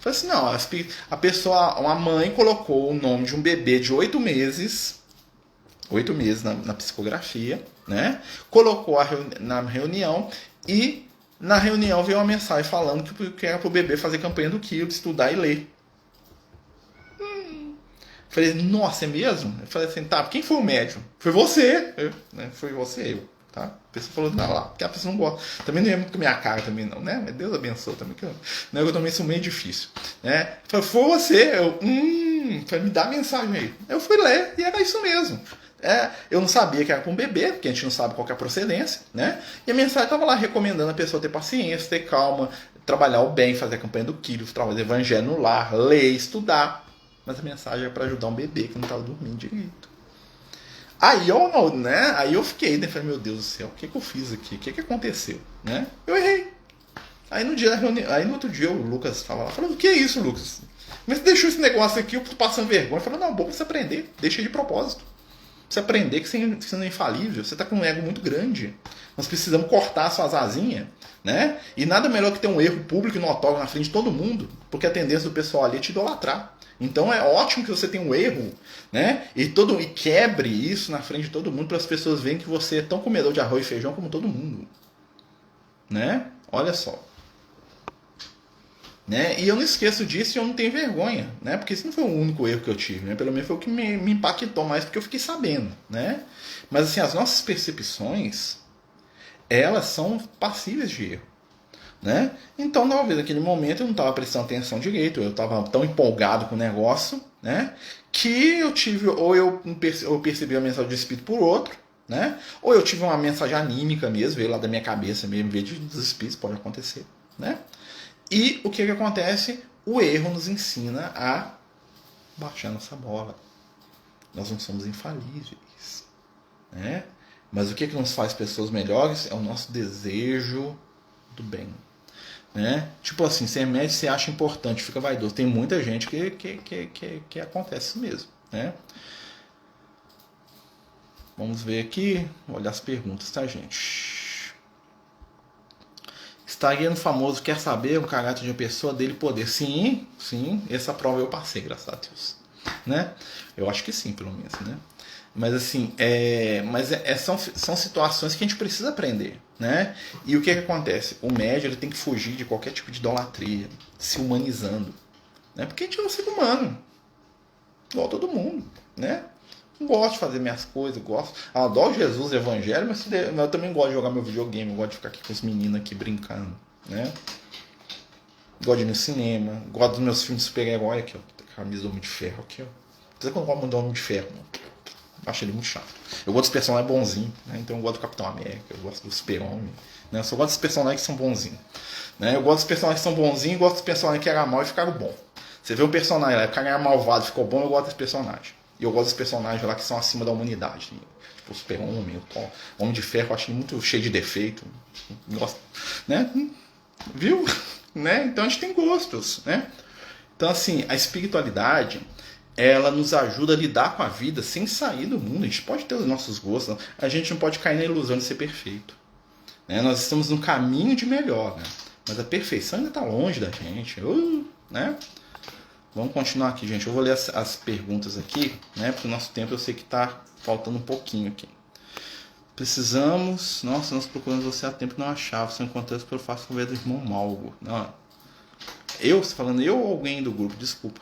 Eu falei assim, não, a pessoa, uma mãe colocou o nome de um bebê de 8 meses na psicografia, né? Colocou na reunião e na reunião veio uma mensagem falando que era para o bebê fazer campanha do quilo, estudar e ler. Falei, nossa, é mesmo? Eu falei assim, tá, quem foi o médium? Foi você. Foi você, eu. Tá? A pessoa falou, não, lá, porque a pessoa não gosta. Também não ia muito com a minha cara também, não, né? Mas Deus abençoe também, que eu também sou meio difícil. Né? Falei, foi você. Falei, me dá a mensagem aí. Eu fui ler e era isso mesmo. Eu não sabia que era para um bebê, porque a gente não sabe qual é a procedência, né? E a mensagem estava lá recomendando a pessoa ter paciência, ter calma, trabalhar o bem, fazer a campanha do quilo, trabalhar o evangelho no lar, ler, estudar. Mas a mensagem é para ajudar um bebê que não estava dormindo direito. Aí eu fiquei, né? Falei, meu Deus do céu, o que eu fiz aqui? O que aconteceu? Né? Eu errei. Aí no dia da reunião, aí no outro dia o Lucas estava lá, falou, o que é isso, Lucas? Mas você deixou esse negócio aqui, eu tô passando vergonha. Eu falei, não, bom pra você aprender, deixa de propósito. Pra você aprender que você não é infalível, você tá com um ego muito grande. Nós precisamos cortar suas asinhas, né? E nada melhor que ter um erro público e notório na frente de todo mundo, porque a tendência do pessoal ali é te idolatrar. Então é ótimo que você tenha um erro, né? E quebre isso na frente de todo mundo para as pessoas verem que você é tão comedor de arroz e feijão como todo mundo, né? Olha só, né? E eu não esqueço disso e eu não tenho vergonha, né? Porque esse não foi o único erro que eu tive, né? Pelo menos foi o que me impactou mais porque eu fiquei sabendo, né? Mas assim, as nossas percepções, elas são passíveis de erro. Né? Então, talvez naquele momento eu não estava prestando atenção direito, eu estava tão empolgado com o negócio, né? Que eu tive, ou eu percebi a mensagem do espírito por outro, né? Ou eu tive uma mensagem anímica mesmo, veio lá da minha cabeça mesmo, em vez dos espíritos, pode acontecer, né? E o que acontece? O erro nos ensina a baixar nossa bola. Nós não somos infalíveis, né? Mas o que nos faz pessoas melhores é o nosso desejo do bem. Né? Tipo assim, ser médico você acha importante, fica vaidoso. Tem muita gente que acontece isso mesmo. Né? Vamos ver aqui, olhar as perguntas, tá, gente? Estaria no famoso quer saber o caráter de uma pessoa dele poder. Sim, essa prova eu passei, graças a Deus. Né? Eu acho que sim, pelo menos, né? Mas assim, são situações que a gente precisa aprender, né? E o que acontece? O médio ele tem que fugir de qualquer tipo de idolatria, se humanizando, né? Porque a gente é um ser humano, igual todo mundo, né? Eu gosto de fazer minhas coisas, eu adoro Jesus e Evangelho, mas eu também gosto de jogar meu videogame, eu gosto de ficar aqui com os meninos aqui brincando, né? Gosto de ir no cinema, gosto dos meus filmes de super-herói aqui, ó. Camisa do Homem de Ferro aqui, ó. Não sei como eu gosto do Homem de Ferro, não. Acho ele muito chato. Eu gosto dos personagens bonzinhos, né? Então eu gosto do Capitão América, eu gosto do Super-Homem, né? Eu só gosto dos personagens que são bonzinhos, né? Eu gosto dos personagens que são bonzinhos e gosto dos personagens que eram mal e ficaram bom. Você vê um personagem lá, o cara era malvado, ficou bom, eu gosto desse personagem. E eu gosto dos personagens lá que são acima da humanidade, né? Tipo o Super-Homem, o Homem de Ferro, eu acho ele muito cheio de defeito. Gosto, né? Viu? Né? Então a gente tem gostos, né? Então assim, a espiritualidade ela nos ajuda a lidar com a vida sem sair do mundo. A gente pode ter os nossos gostos, a gente não pode cair na ilusão de ser perfeito, né? Nós estamos num caminho de melhor, né? Mas a perfeição ainda está longe da gente, né? Vamos continuar aqui, gente. Eu vou ler as perguntas aqui, né? Porque o nosso tempo eu sei que está faltando um pouquinho aqui. Precisamos... Nossa, nós procuramos você há tempo e não achava. Se eu encontrasse pelo fácil conversa do irmão Malgo. Não. Falando eu ou alguém do grupo, desculpa.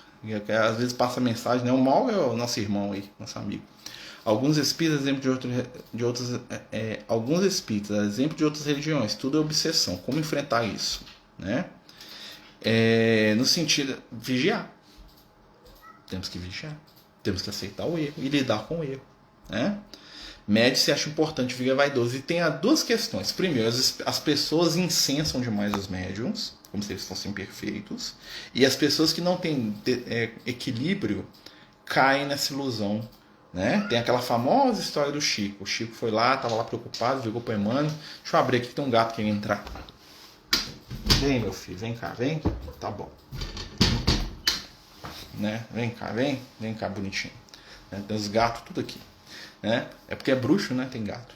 Às vezes passa mensagem, né? O Malgo é o nosso irmão aí, nosso amigo. Alguns espíritas, exemplo de outros, alguns espíritas, exemplo de outras religiões. Tudo é obsessão. Como enfrentar isso, né? No sentido vigiar. Temos que vigiar. Temos que aceitar o erro e lidar com o erro, né? Médio se acha importante, fica vaidoso. E tem duas questões. Primeiro, as pessoas incensam demais os médiums, como se eles fossem perfeitos. E as pessoas que não têm equilíbrio caem nessa ilusão, né? Tem aquela famosa história do Chico. O Chico foi lá, estava lá preocupado, ligou para o Emmanuel. Deixa eu abrir aqui que tem um gato querendo entrar. Vem, meu filho, vem cá, vem. Tá bom. Né? Vem cá, bonitinho. Tem os gatos tudo aqui. Né? É porque é bruxo, né? Tem gato.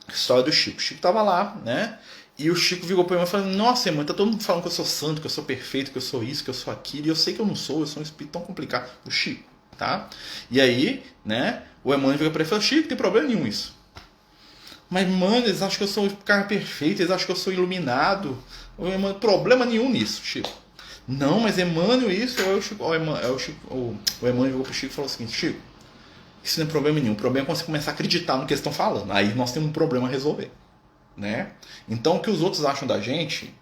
História do Chico. O Chico tava lá, né? E o Chico virou para mim e falou: nossa, irmão, tá todo mundo falando que eu sou santo, que eu sou perfeito, que eu sou isso, que eu sou aquilo. E eu sei que eu não sou, eu sou um espírito tão complicado. O Chico, tá? E aí, né? O Emmanuel virou para ele e falou: Chico, não tem problema nenhum isso. Mas, mano, eles acham que eu sou um cara perfeito, eles acham que eu sou iluminado. O Emmanuel, problema nenhum nisso, Chico. Não, mas Emmanuel isso. O Emmanuel virou pro Chico e falou o seguinte: Chico, isso não é problema nenhum. O problema é quando você começar a acreditar no que eles estão falando. Aí nós temos um problema a resolver, né? Então o que os outros acham da gente,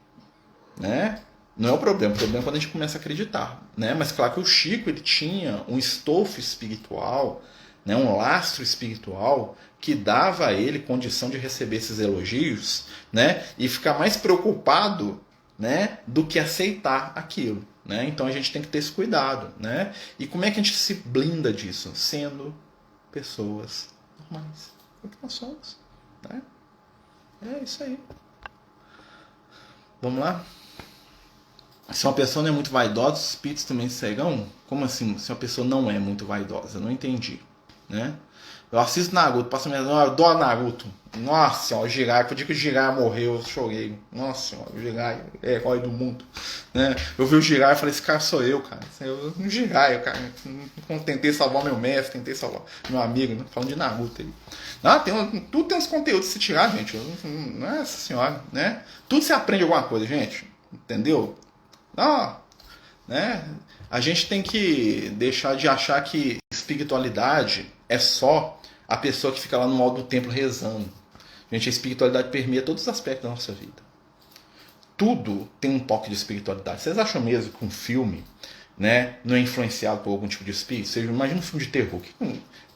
né? Não é o problema é quando a gente começa a acreditar, né? Mas claro que o Chico ele tinha um estofo espiritual, né? Um lastro espiritual que dava a ele condição de receber esses elogios, né? E ficar mais preocupado, né? Do que aceitar aquilo, né? Então a gente tem que ter esse cuidado, né? E como é que a gente se blinda disso? Sendo pessoas normais, é o que nós somos, né? É isso aí. Vamos lá? Se uma pessoa não é muito vaidosa, os espíritos também serão? Como assim? Se uma pessoa não é muito vaidosa? Eu não entendi, né? Eu assisto Naruto, passo minha... Eu adoro Naruto. Nossa senhora, o Jiraiya, o dia que o Jiraiya morreu, eu chorei. Nossa senhora, o Jiraiya é herói do mundo, né? Eu vi o Jiraiya e falei: esse cara sou eu, cara. Eu, um Jiraiya, cara. Tentei salvar meu mestre, tentei salvar meu amigo, né? Falando de Naruto aí. Tudo tem uns conteúdos que se tirar, gente. Nossa senhora, né? Tudo se aprende alguma coisa, gente. Entendeu? Né? A gente tem que deixar de achar que espiritualidade é só a pessoa que fica lá no alto do templo rezando. Gente, a espiritualidade permeia todos os aspectos da nossa vida. Tudo tem um toque de espiritualidade. Vocês acham mesmo que um filme, né, não é influenciado por algum tipo de espírito? Você imagina um filme de terror.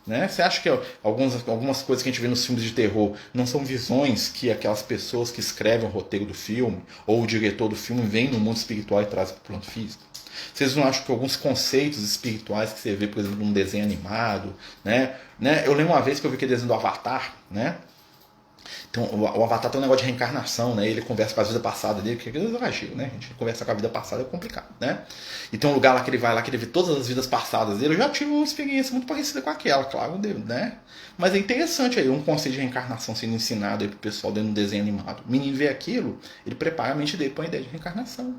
Né? Você acha que algumas coisas que a gente vê nos filmes de terror não são visões que aquelas pessoas que escrevem o roteiro do filme ou o diretor do filme vêm no mundo espiritual e trazem para o plano físico? Vocês não acham que alguns conceitos espirituais que você vê, por exemplo, num desenho animado, né? Eu lembro uma vez que eu vi aquele desenho do Avatar, né? Então, o Avatar tem um negócio de reencarnação, né? Ele conversa com a vida passada dele, que é exagero, né? A gente conversar com a vida passada é complicado, né? E tem um lugar lá que ele vai lá, que ele vê todas as vidas passadas dele. Eu já tive uma experiência muito parecida com aquela, claro, né? Mas é interessante aí, um conceito de reencarnação sendo ensinado aí pro pessoal dentro do desenho animado. O menino vê aquilo, ele prepara a mente dele para uma ideia de reencarnação,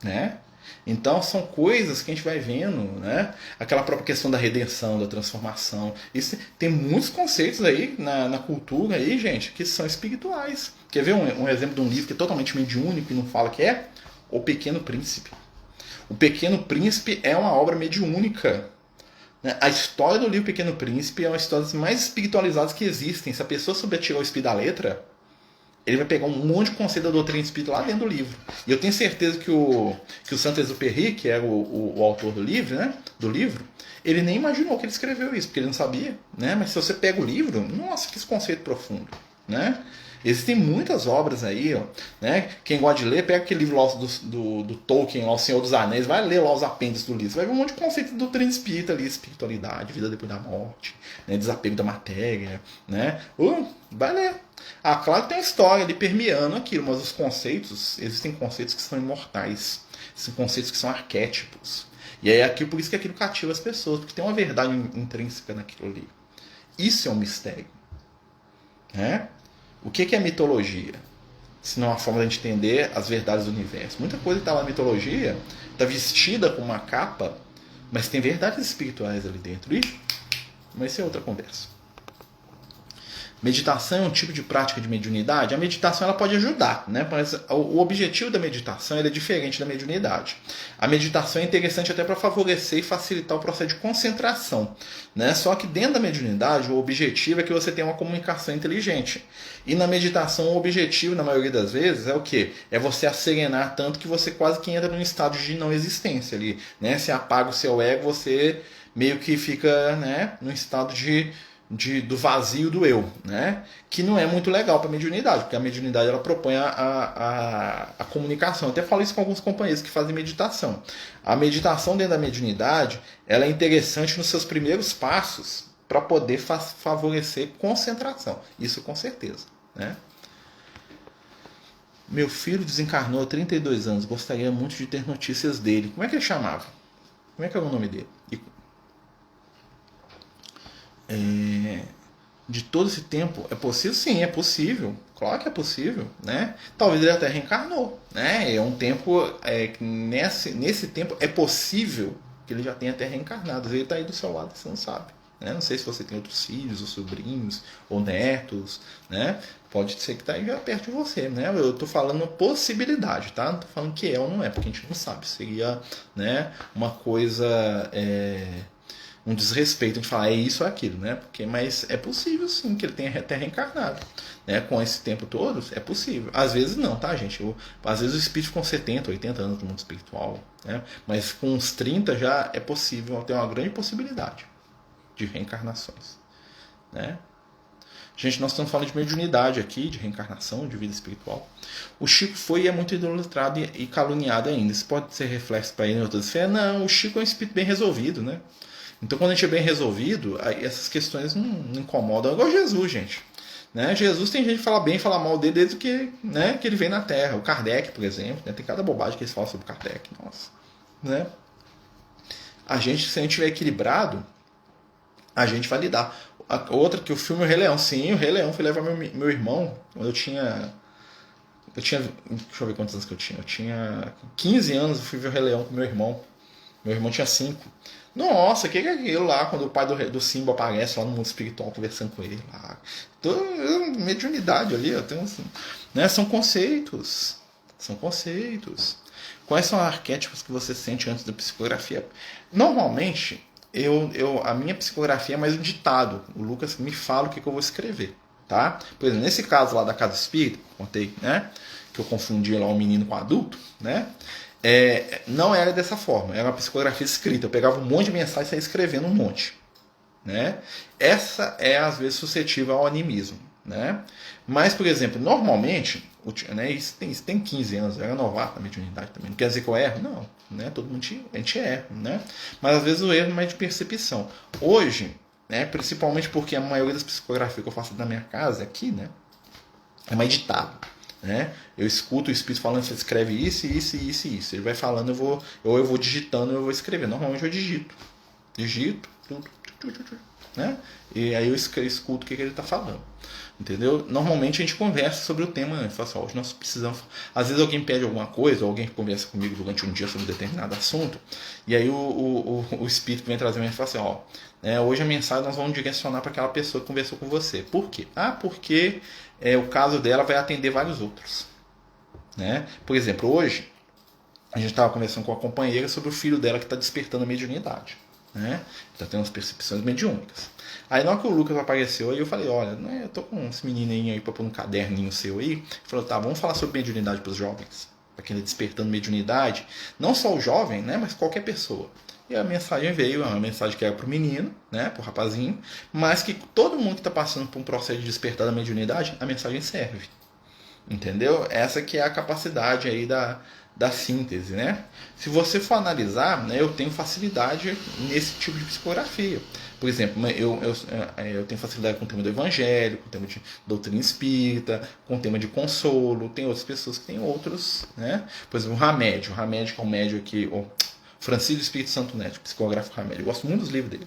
né? Então são coisas que a gente vai vendo, né? Aquela própria questão da redenção, da transformação. Isso tem muitos conceitos aí na cultura aí, gente, que são espirituais. Quer ver um exemplo de um livro que é totalmente mediúnico e não fala que é? O Pequeno Príncipe. O Pequeno Príncipe é uma obra mediúnica. Né? A história do livro Pequeno Príncipe é uma das histórias mais espiritualizadas que existem. Se a pessoa souber tirar o espírito da letra, ele vai pegar um monte de conceito da doutrina espírita lá dentro do livro. E eu tenho certeza que o Saint-Exupéry, que era o autor do livro, né, ele nem imaginou que ele escreveu isso, porque ele não sabia. Né? Mas se você pega o livro, nossa, que conceito profundo. Né? Existem muitas obras aí, ó, né? Quem gosta de ler, pega aquele livro lá do Tolkien, lá, O Senhor dos Anéis, vai ler lá os apêndices do livro. Vai ver um monte de conceito de doutrina espírita ali, espiritualidade, vida depois da morte, né? Desapego da matéria, né? Vai ler. Ah, claro que tem a história ali permeando aquilo, mas os conceitos, existem conceitos que são imortais, existem conceitos que são arquétipos. E é aquilo, por isso que aquilo cativa as pessoas, porque tem uma verdade intrínseca naquilo ali. Isso é um mistério. Né? O que é mitologia? Se não é uma forma de a gente entender as verdades do universo. Muita coisa que está na mitologia está vestida com uma capa, mas tem verdades espirituais ali dentro. Mas isso é outra conversa. Meditação é um tipo de prática de mediunidade? A meditação ela pode ajudar, né? Mas o objetivo da meditação é diferente da mediunidade. A meditação é interessante até para favorecer e facilitar o processo de concentração, né? Só que dentro da mediunidade o objetivo é que você tenha uma comunicação inteligente. E na meditação o objetivo, na maioria das vezes, é o quê? É você acerenar tanto que você quase que entra num estado de não existência ali, né? Você apaga o seu ego, você meio que fica, né, num estado do vazio do eu, né? Que não é muito legal para a mediunidade, porque a mediunidade ela propõe a comunicação. Eu até falo isso com alguns companheiros que fazem meditação. A meditação dentro da mediunidade ela é interessante nos seus primeiros passos para poder favorecer concentração. Isso com certeza, né? Meu filho desencarnou há 32 anos. Gostaria muito de ter notícias dele. Como é que ele chamava? Como é que é o nome dele? De todo esse tempo, é possível? Sim, é possível. Claro que é possível, né? Talvez ele até reencarnou, né? É um tempo que nesse tempo é possível que ele já tenha até reencarnado. Ele está aí do seu lado, você não sabe. Né? Não sei se você tem outros filhos, ou sobrinhos, ou netos, né? Pode ser que está aí já perto de você, né? Eu estou falando possibilidade, tá? Não estou falando que é ou não é, porque a gente não sabe. Seria, né, uma coisa... um desrespeito a gente falar é isso ou aquilo, né? Mas é possível sim que ele tenha até reencarnado, né? Com esse tempo todo, é possível. Às vezes não, tá, gente? Às vezes o espírito com 70, 80 anos no mundo espiritual, né? Mas com uns 30 já é possível, tem uma grande possibilidade de reencarnações, né? Gente, nós estamos falando de mediunidade aqui, de reencarnação, de vida espiritual. O Chico foi e é muito idolatrado e caluniado ainda. Isso pode ser reflexo para ele em outras esferas? Não, o Chico é um espírito bem resolvido, né? Então, quando a gente é bem resolvido, aí essas questões não incomodam. Igual Jesus, gente. Né? Jesus tem gente que fala bem e fala mal dele desde que, né, que ele vem na Terra. O Kardec, por exemplo, né? Tem cada bobagem que eles falam sobre o Kardec. Nossa. Né? A gente, se a gente estiver equilibrado, a gente vai lidar. Outra que o filme O Rei Leão. Sim, o Rei Leão foi levar meu irmão quando eu tinha... Deixa eu ver quantos anos que eu tinha. Eu tinha 15 anos, eu fui ver o Rei Leão com meu irmão. Meu irmão tinha 5. Nossa, o que é aquilo lá quando o pai do Simba aparece lá no mundo espiritual conversando com ele lá? Mediunidade ali, ó, tem assim, né? São conceitos. São conceitos. Quais são os arquétipos que você sente antes da psicografia? Normalmente, a minha psicografia é mais um ditado. O Lucas me fala o que eu vou escrever. Tá? Por exemplo, nesse caso lá da Casa Espírita, contei, né? Que eu confundi lá um menino com um adulto, né? Não era dessa forma, era uma psicografia escrita. Eu pegava um monte de mensagem e saía escrevendo um monte, né? Essa é às vezes suscetível ao animismo, né? Mas, por exemplo, normalmente, né, isso tem 15 anos, eu era novato na mediunidade também. Não quer dizer que eu erro? Não, né? Todo mundo a gente erra, né? Mas às vezes o erro é mais de percepção. Hoje né? Principalmente porque a maioria das psicografias que eu faço na minha casa aqui, né, é mais ditado, né? Eu escuto o espírito falando, você escreve isso, isso, isso e isso. Ele vai falando, eu vou digitando, eu vou escrever. Normalmente eu digito, tudo, né? E aí eu escuto o que ele está falando. Entendeu? Normalmente a gente conversa sobre o tema, né? Fala assim, ó, hoje nós precisamos. Às vezes alguém pede alguma coisa, ou alguém conversa comigo durante um dia sobre um determinado assunto, e aí o espírito vem trazer e fala assim, ó, né, hoje a mensagem nós vamos direcionar para aquela pessoa que conversou com você. Por quê? Porque o caso dela vai atender vários outros. Né? Por exemplo, hoje a gente estava conversando com a companheira sobre o filho dela que está despertando a mediunidade. Né? Está tendo as percepções mediúnicas. Aí na hora que o Lucas apareceu, aí eu falei, olha, né, eu tô com esse menininho aí para pôr um caderninho seu aí. Ele falou, tá, vamos falar sobre mediunidade para os jovens. Para quem está despertando mediunidade. Não só o jovem, né, mas qualquer pessoa. E a mensagem veio, uma mensagem que era para o menino, né, para o rapazinho, mas que todo mundo que está passando por um processo de despertar da mediunidade, a mensagem serve. Entendeu? Essa que é a capacidade aí da síntese, né? Se você for analisar, né, eu tenho facilidade nesse tipo de psicografia. Por exemplo, eu tenho facilidade com o tema do evangelho, com o tema de doutrina espírita, com o tema de consolo. Tem outras pessoas que têm outros, né? Por exemplo, o Hamed que é um médium aqui, o Francisco Espírito Santo Neto, psicógrafo Hamed. Eu gosto muito dos livros dele.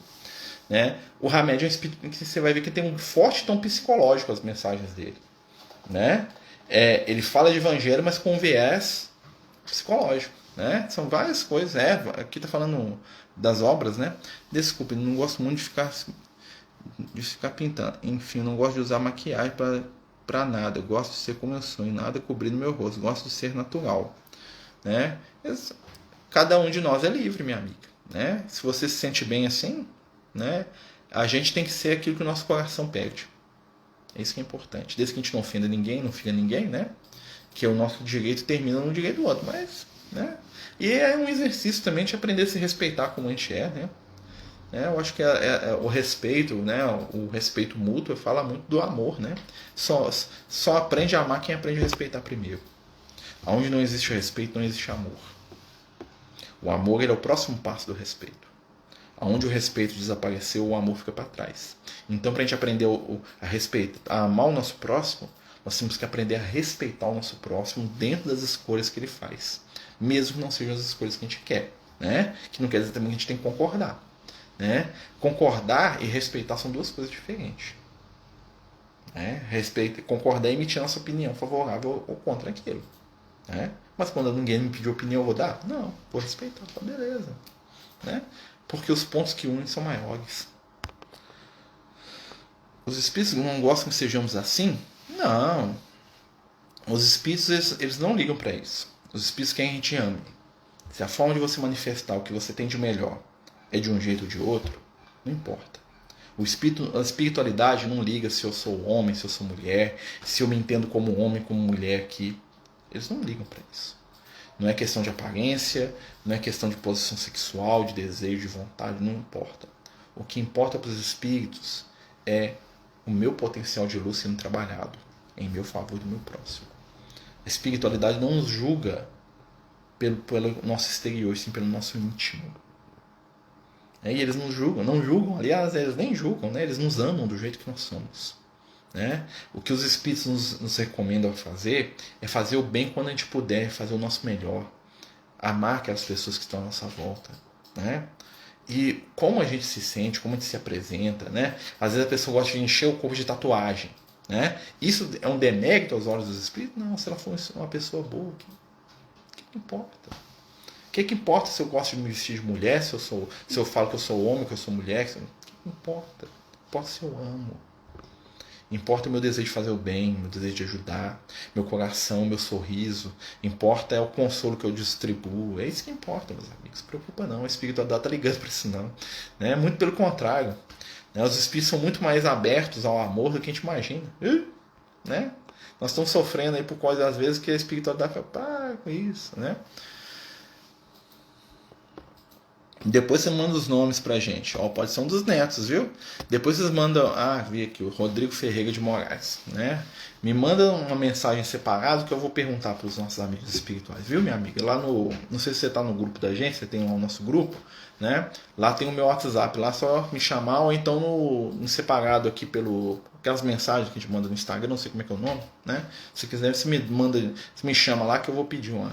Né? O Hamed é um espírito que você vai ver que tem um forte tom psicológico as mensagens dele. Né? Ele fala de evangelho, mas com viés psicológico, né? São várias coisas. Aqui tá falando das obras, né? Desculpe, não gosto muito de ficar pintando. Enfim, não gosto de usar maquiagem para nada. Eu gosto de ser como eu sou, e nada cobrindo meu rosto. Gosto de ser natural, né? Cada um de nós é livre, minha amiga, né? Se você se sente bem assim, né? A gente tem que ser aquilo que o nosso coração pede. É isso que é importante. Desde que a gente não ofenda ninguém, não fica ninguém, né? Que o nosso direito termina no direito do outro. Mas, né? E é um exercício também de aprender a se respeitar como a gente é, né? Eu acho que o respeito, né? O respeito mútuo fala muito do amor, né? Só aprende a amar quem aprende a respeitar primeiro. Onde não existe respeito, não existe amor. O amor ele é o próximo passo do respeito. Onde o respeito desapareceu, o amor fica para trás. Então, para a gente aprender a respeitar, a amar o nosso próximo, nós temos que aprender a respeitar o nosso próximo dentro das escolhas que ele faz. Mesmo que não sejam as escolhas que a gente quer. Né? Que não quer dizer também que a gente tem que concordar. Né? Concordar e respeitar são duas coisas diferentes. Né? Concordar é emitir nossa opinião favorável ou contra aquilo. Né? Mas quando ninguém me pediu opinião, eu vou dar? Não, vou respeitar, tá beleza. Né? Porque os pontos que unem são maiores. Os espíritos não gostam que sejamos assim? Não. Os espíritos eles não ligam para isso. Os espíritos querem que a gente ame. Se a forma de você manifestar o que você tem de melhor é de um jeito ou de outro, não importa. A espiritualidade não liga se eu sou homem, se eu sou mulher, se eu me entendo como homem, como mulher aqui. Eles não ligam para isso. Não é questão de aparência, não é questão de posição sexual, de desejo, de vontade, não importa. O que importa para os espíritos é o meu potencial de luz sendo trabalhado em meu favor e do meu próximo. A espiritualidade não nos julga pelo nosso exterior, sim pelo nosso íntimo. E eles não julgam, aliás, eles nem julgam, né? Eles nos amam do jeito que nós somos. Né? O que os espíritos nos recomendam a fazer é fazer o bem quando a gente puder, fazer o nosso melhor, amar aquelas pessoas que estão à nossa volta. Né? E como a gente se sente, como a gente se apresenta, né? Às vezes a pessoa gosta de encher o corpo de tatuagem. Né? Isso é um demérito aos olhos dos espíritos? Não, se ela for uma pessoa boa, o que importa? O que importa se eu gosto de me vestir de mulher, se eu falo que eu sou homem, que eu sou mulher? O que importa? Importa se eu amo. Importa o meu desejo de fazer o bem, meu desejo de ajudar, meu coração, meu sorriso. Importa é o consolo que eu distribuo. É isso que importa, meus amigos. Não se preocupa não, o espiritualidade está ligando para isso não. Né? Muito pelo contrário. Né? Os espíritos são muito mais abertos ao amor do que a gente imagina. Né? Nós estamos sofrendo aí por causa das vezes que a espiritualidade fala, pá, com isso. Né? Depois você manda os nomes pra gente. Ó, pode ser um dos netos, viu? Depois vocês mandam. Ah, vi aqui, o Rodrigo Ferreira de Moraes, né? Me manda uma mensagem separada que eu vou perguntar pros nossos amigos espirituais, viu, minha amiga? Lá no. Não sei se você tá no grupo da gente, você tem lá o nosso grupo, né? Lá tem o meu WhatsApp, lá é só me chamar, ou então no separado aqui pelo. Aquelas mensagens que a gente manda no Instagram, não sei como é que é o nome, né? Se quiser, você me manda, você me chama lá que eu vou pedir uma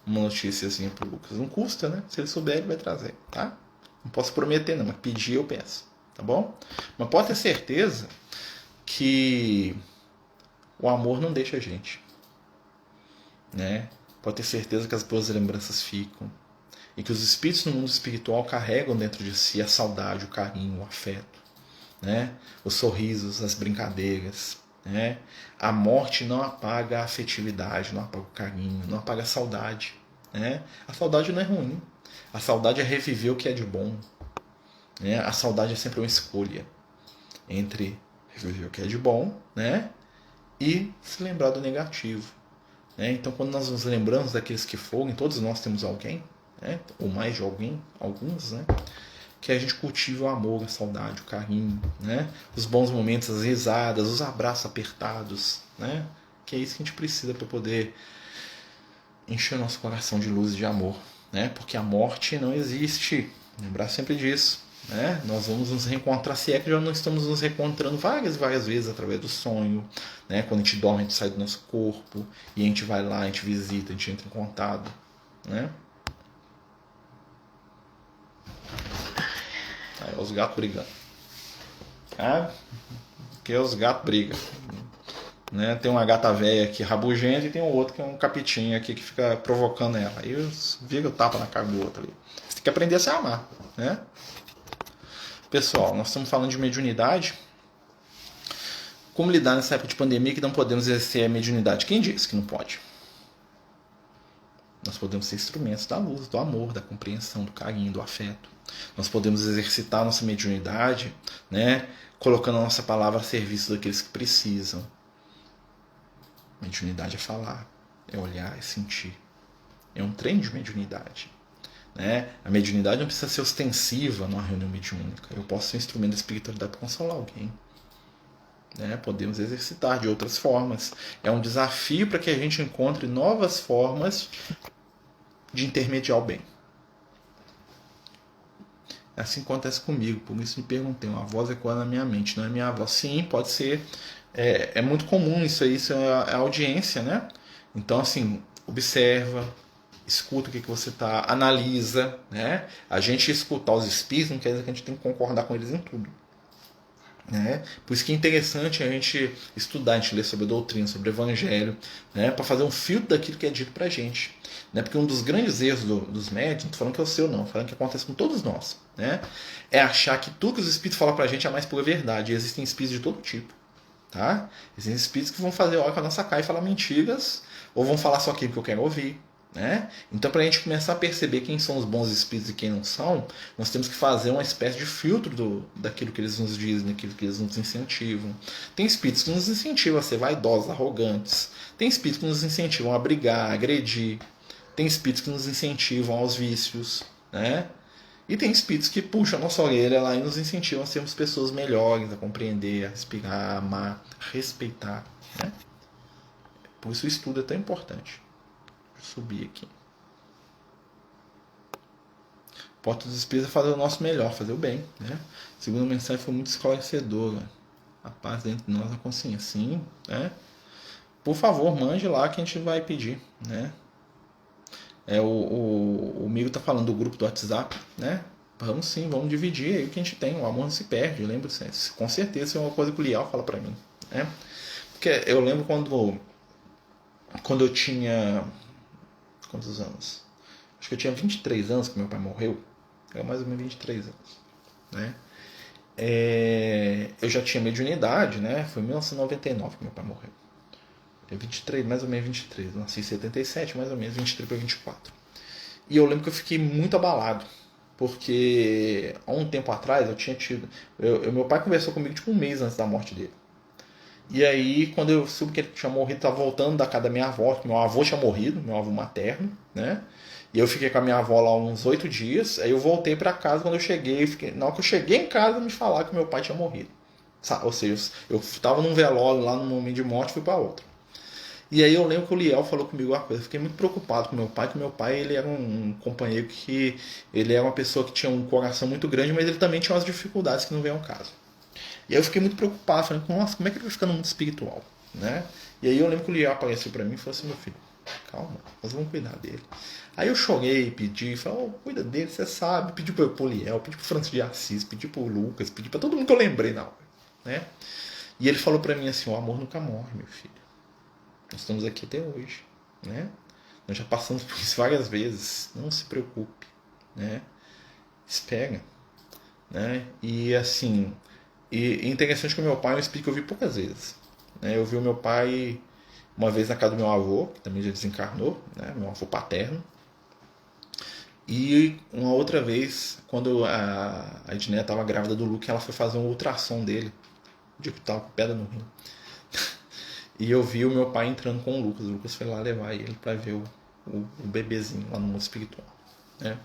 noticiazinha pro Lucas. Não custa, né? Se ele souber, ele vai trazer, tá? Não posso prometer, não, mas pedir eu peço, tá bom? Mas pode ter certeza que o amor não deixa a gente, né? Pode ter certeza que as boas lembranças ficam e que os espíritos no mundo espiritual carregam dentro de si a saudade, o carinho, o afeto, né? Os sorrisos, as brincadeiras, né? A morte não apaga a afetividade, não apaga o carinho, não apaga a saudade, né? A saudade não é ruim. A saudade é reviver o que é de bom, né? A saudade é sempre uma escolha entre reviver o que é de bom, né? E se lembrar do negativo, né? Então, quando nós nos lembramos daqueles que foram, e todos nós temos alguém, né? Ou mais de alguém, alguns, né? Que a gente cultive o amor, a saudade, o carinho, né? Os bons momentos, as risadas, os abraços apertados, né? Que é isso que a gente precisa para poder encher o nosso coração de luz e de amor, né? Porque a morte não existe. Lembrar sempre disso, né? Nós vamos nos reencontrar, se é que já não estamos nos reencontrando várias vezes através do sonho, né? Quando a gente dorme, a gente sai do nosso corpo e a gente vai lá, a gente visita, a gente entra em contato, né? Aí, os gatos brigando. Ah, que os gatos brigam. Né? Tem uma gata velha aqui rabugenta e tem um outro que é um capitinho aqui que fica provocando ela. Aí vira o tapa na cara do outro ali. Você tem que aprender a se amar, né? Pessoal, nós estamos falando de mediunidade. Como lidar nessa época de pandemia que não podemos exercer a mediunidade? Quem disse que não pode? Nós podemos ser instrumentos da luz, do amor, da compreensão, do carinho, do afeto. Nós podemos exercitar a nossa mediunidade, né? Colocando a nossa palavra a serviço daqueles que precisam. Mediunidade é falar, é olhar, é sentir. É um treino de mediunidade, né? A mediunidade não precisa ser ostensiva numa reunião mediúnica. Eu posso ser um instrumento da espiritualidade para consolar alguém, né? Podemos exercitar de outras formas. É um desafio para que a gente encontre novas formas de intermediar o bem. Assim acontece comigo, por isso me perguntei, uma voz ecoando na minha mente, não é minha voz? Sim, pode ser. É muito comum isso aí, isso é a audiência, né? Então, assim, observa, escuta o que você está, analisa, né? A gente escutar os espíritos não quer dizer que a gente tem que concordar com eles em tudo, né? Por isso que é interessante a gente estudar, a gente ler sobre a doutrina, sobre o evangelho, né? Para fazer um filtro daquilo que é dito pra gente, né? Porque um dos grandes erros dos médiuns, não tô falando que é o seu não, tô falando que acontece com todos nós, né? É achar que tudo que os espíritos falam pra gente é a mais pura verdade, e existem espíritos de todo tipo, tá? Existem espíritos que vão fazer hora com a nossa cara e falar mentiras, ou vão falar só aquilo que eu quero ouvir, né? Então, para a gente começar a perceber quem são os bons espíritos e quem não são, nós temos que fazer uma espécie de filtro daquilo que eles nos dizem, daquilo que eles nos incentivam. Tem espíritos que nos incentivam a ser vaidosos, arrogantes. Tem espíritos que nos incentivam a brigar, a agredir. Tem espíritos que nos incentivam aos vícios, né? E tem espíritos que puxam a nossa orelha lá e nos incentivam a sermos pessoas melhores, a compreender, a respirar, a amar, a respeitar, né? Por isso o estudo é tão importante. Subir aqui. Porta dos Espíritos é fazer o nosso melhor, fazer o bem, né? A segunda mensagem foi muito esclarecedora. A paz dentro de nós, a consciência. Sim, né? Por favor, mande lá que a gente vai pedir, né? O Migo tá falando do grupo do WhatsApp, né? Vamos sim, vamos dividir aí o que a gente tem. O amor não se perde, eu lembro sempre. Com certeza isso é uma coisa que o Lial fala pra mim, né? Porque eu lembro quando eu tinha... Quantos anos? Acho que eu tinha 23 anos que meu pai morreu. Era mais ou menos 23 anos, né? Eu já tinha mediunidade, né? Foi em 1999 que meu pai morreu. Eu 23, mais ou menos 23. Nasci em 77, mais ou menos 23 para 24. E eu lembro que eu fiquei muito abalado. Porque há um tempo atrás eu tinha tido... meu pai conversou comigo tipo um mês antes da morte dele. E aí, quando eu soube que ele tinha morrido, estava voltando da casa da minha avó, que meu avô tinha morrido, meu avô materno, né? E eu fiquei com a minha avó lá uns 8 dias. Aí eu voltei para casa. Quando eu cheguei, na hora que eu cheguei em casa, me falaram que meu pai tinha morrido. Ou seja, eu estava num velório lá no momento de morte e fui para outro. E aí eu lembro que o Liel falou comigo uma coisa. Eu fiquei muito preocupado com meu pai, que meu pai ele era um companheiro que ele era uma pessoa que tinha um coração muito grande, mas ele também tinha umas dificuldades que não vêm ao caso. E aí eu fiquei muito preocupado, falando, nossa, como é que ele vai ficar no mundo espiritual, né? E aí eu lembro que o Liel apareceu para mim e falou assim, meu filho, calma, nós vamos cuidar dele. Aí eu chorei, pedi, falei, oh, cuida dele, você sabe. Pedi pro Liel, pedi pro Francisco de Assis, pedi pro Lucas, pedi pra todo mundo que eu lembrei na hora, né? E ele falou para mim assim, o amor nunca morre, meu filho. Nós estamos aqui até hoje, né? Nós já passamos por isso várias vezes. Não se preocupe, né? Espera, né? E assim, e interessante que o meu pai é um espírito que eu vi poucas vezes, né? Eu vi o meu pai uma vez na casa do meu avô, que também já desencarnou, né? Meu avô paterno. E uma outra vez, quando a Edneia estava grávida do Luke, ela foi fazer um ultrassom dele, de que estava com pedra no rim. E eu vi o meu pai entrando com o Lucas. O Lucas foi lá levar ele para ver o bebezinho lá no mundo espiritual, né?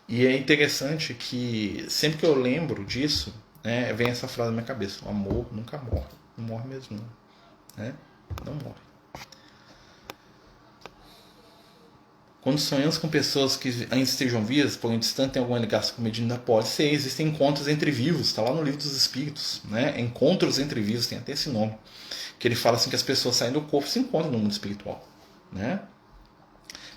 E é interessante que sempre que eu lembro disso, né, vem essa frase na minha cabeça: o amor nunca morre. Não morre mesmo, não, né? Não morre. Quando sonhamos com pessoas que ainda estejam vivas, porém distantes, tem alguma ligação com a mediunidade? Pode ser. Existem encontros entre vivos, está lá no livro dos Espíritos, né? Encontros entre vivos, tem até esse nome. Que ele fala assim que as pessoas saem do corpo e se encontram no mundo espiritual, né?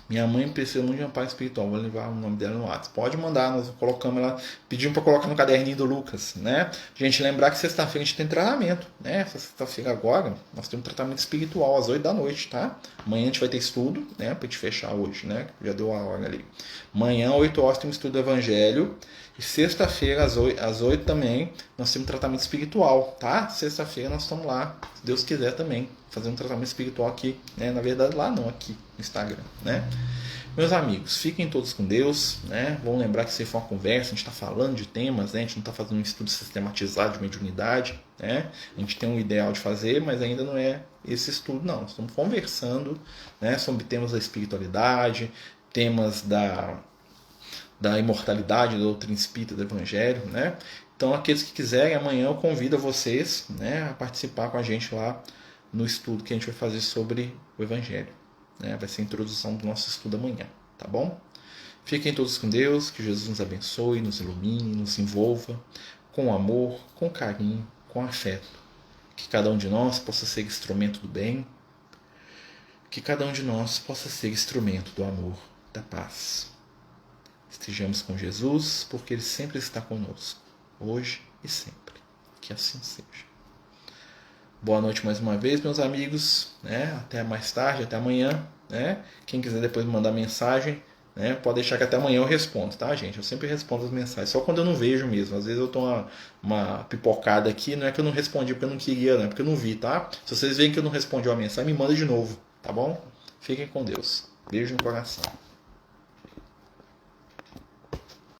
Minha mãe precisa muito de um pai espiritual, vou levar o nome dela no WhatsApp. Pode mandar, nós colocamos ela, pedimos para colocar no caderninho do Lucas, né? Gente, lembrar que sexta-feira a gente tem treinamento, né? Essa sexta-feira agora, nós temos um tratamento espiritual às 8 da noite, tá? Amanhã a gente vai ter estudo, né? Pra gente fechar hoje, né? Já deu a hora ali. Amanhã, 8 horas, tem um estudo do Evangelho. E sexta-feira, às 8 também, nós temos um tratamento espiritual, tá? Sexta-feira nós estamos lá, se Deus quiser também, fazendo um tratamento espiritual aqui, né? Na verdade lá não, aqui no Instagram, né? Meus amigos, fiquem todos com Deus, né? Vamos lembrar que isso foi uma conversa, a gente está falando de temas, né? A gente não está fazendo um estudo sistematizado de mediunidade, né? A gente tem um ideal de fazer, mas ainda não é esse estudo, não. Nós estamos conversando, né, sobre temas da espiritualidade, temas da imortalidade, da doutrina espírita, do Evangelho, né? Então, aqueles que quiserem, amanhã eu convido vocês, né, a participar com a gente lá no estudo que a gente vai fazer sobre o Evangelho, né? Vai ser a introdução do nosso estudo amanhã, tá bom? Fiquem todos com Deus, que Jesus nos abençoe, nos ilumine, nos envolva com amor, com carinho, com afeto. Que cada um de nós possa ser instrumento do bem, que cada um de nós possa ser instrumento do amor, da paz. Estejamos com Jesus, porque Ele sempre está conosco, hoje e sempre. Que assim seja. Boa noite mais uma vez, meus amigos, né? Até mais tarde, até amanhã, né? Quem quiser depois me mandar mensagem, né? Pode deixar que até amanhã eu respondo, tá, gente? Eu sempre respondo as mensagens, só quando eu não vejo mesmo. Às vezes eu tô uma pipocada aqui, não é que eu não respondi porque eu não queria, não é porque eu não vi, tá? Se vocês veem que eu não respondi uma mensagem, me manda de novo, tá bom? Fiquem com Deus. Beijo no coração.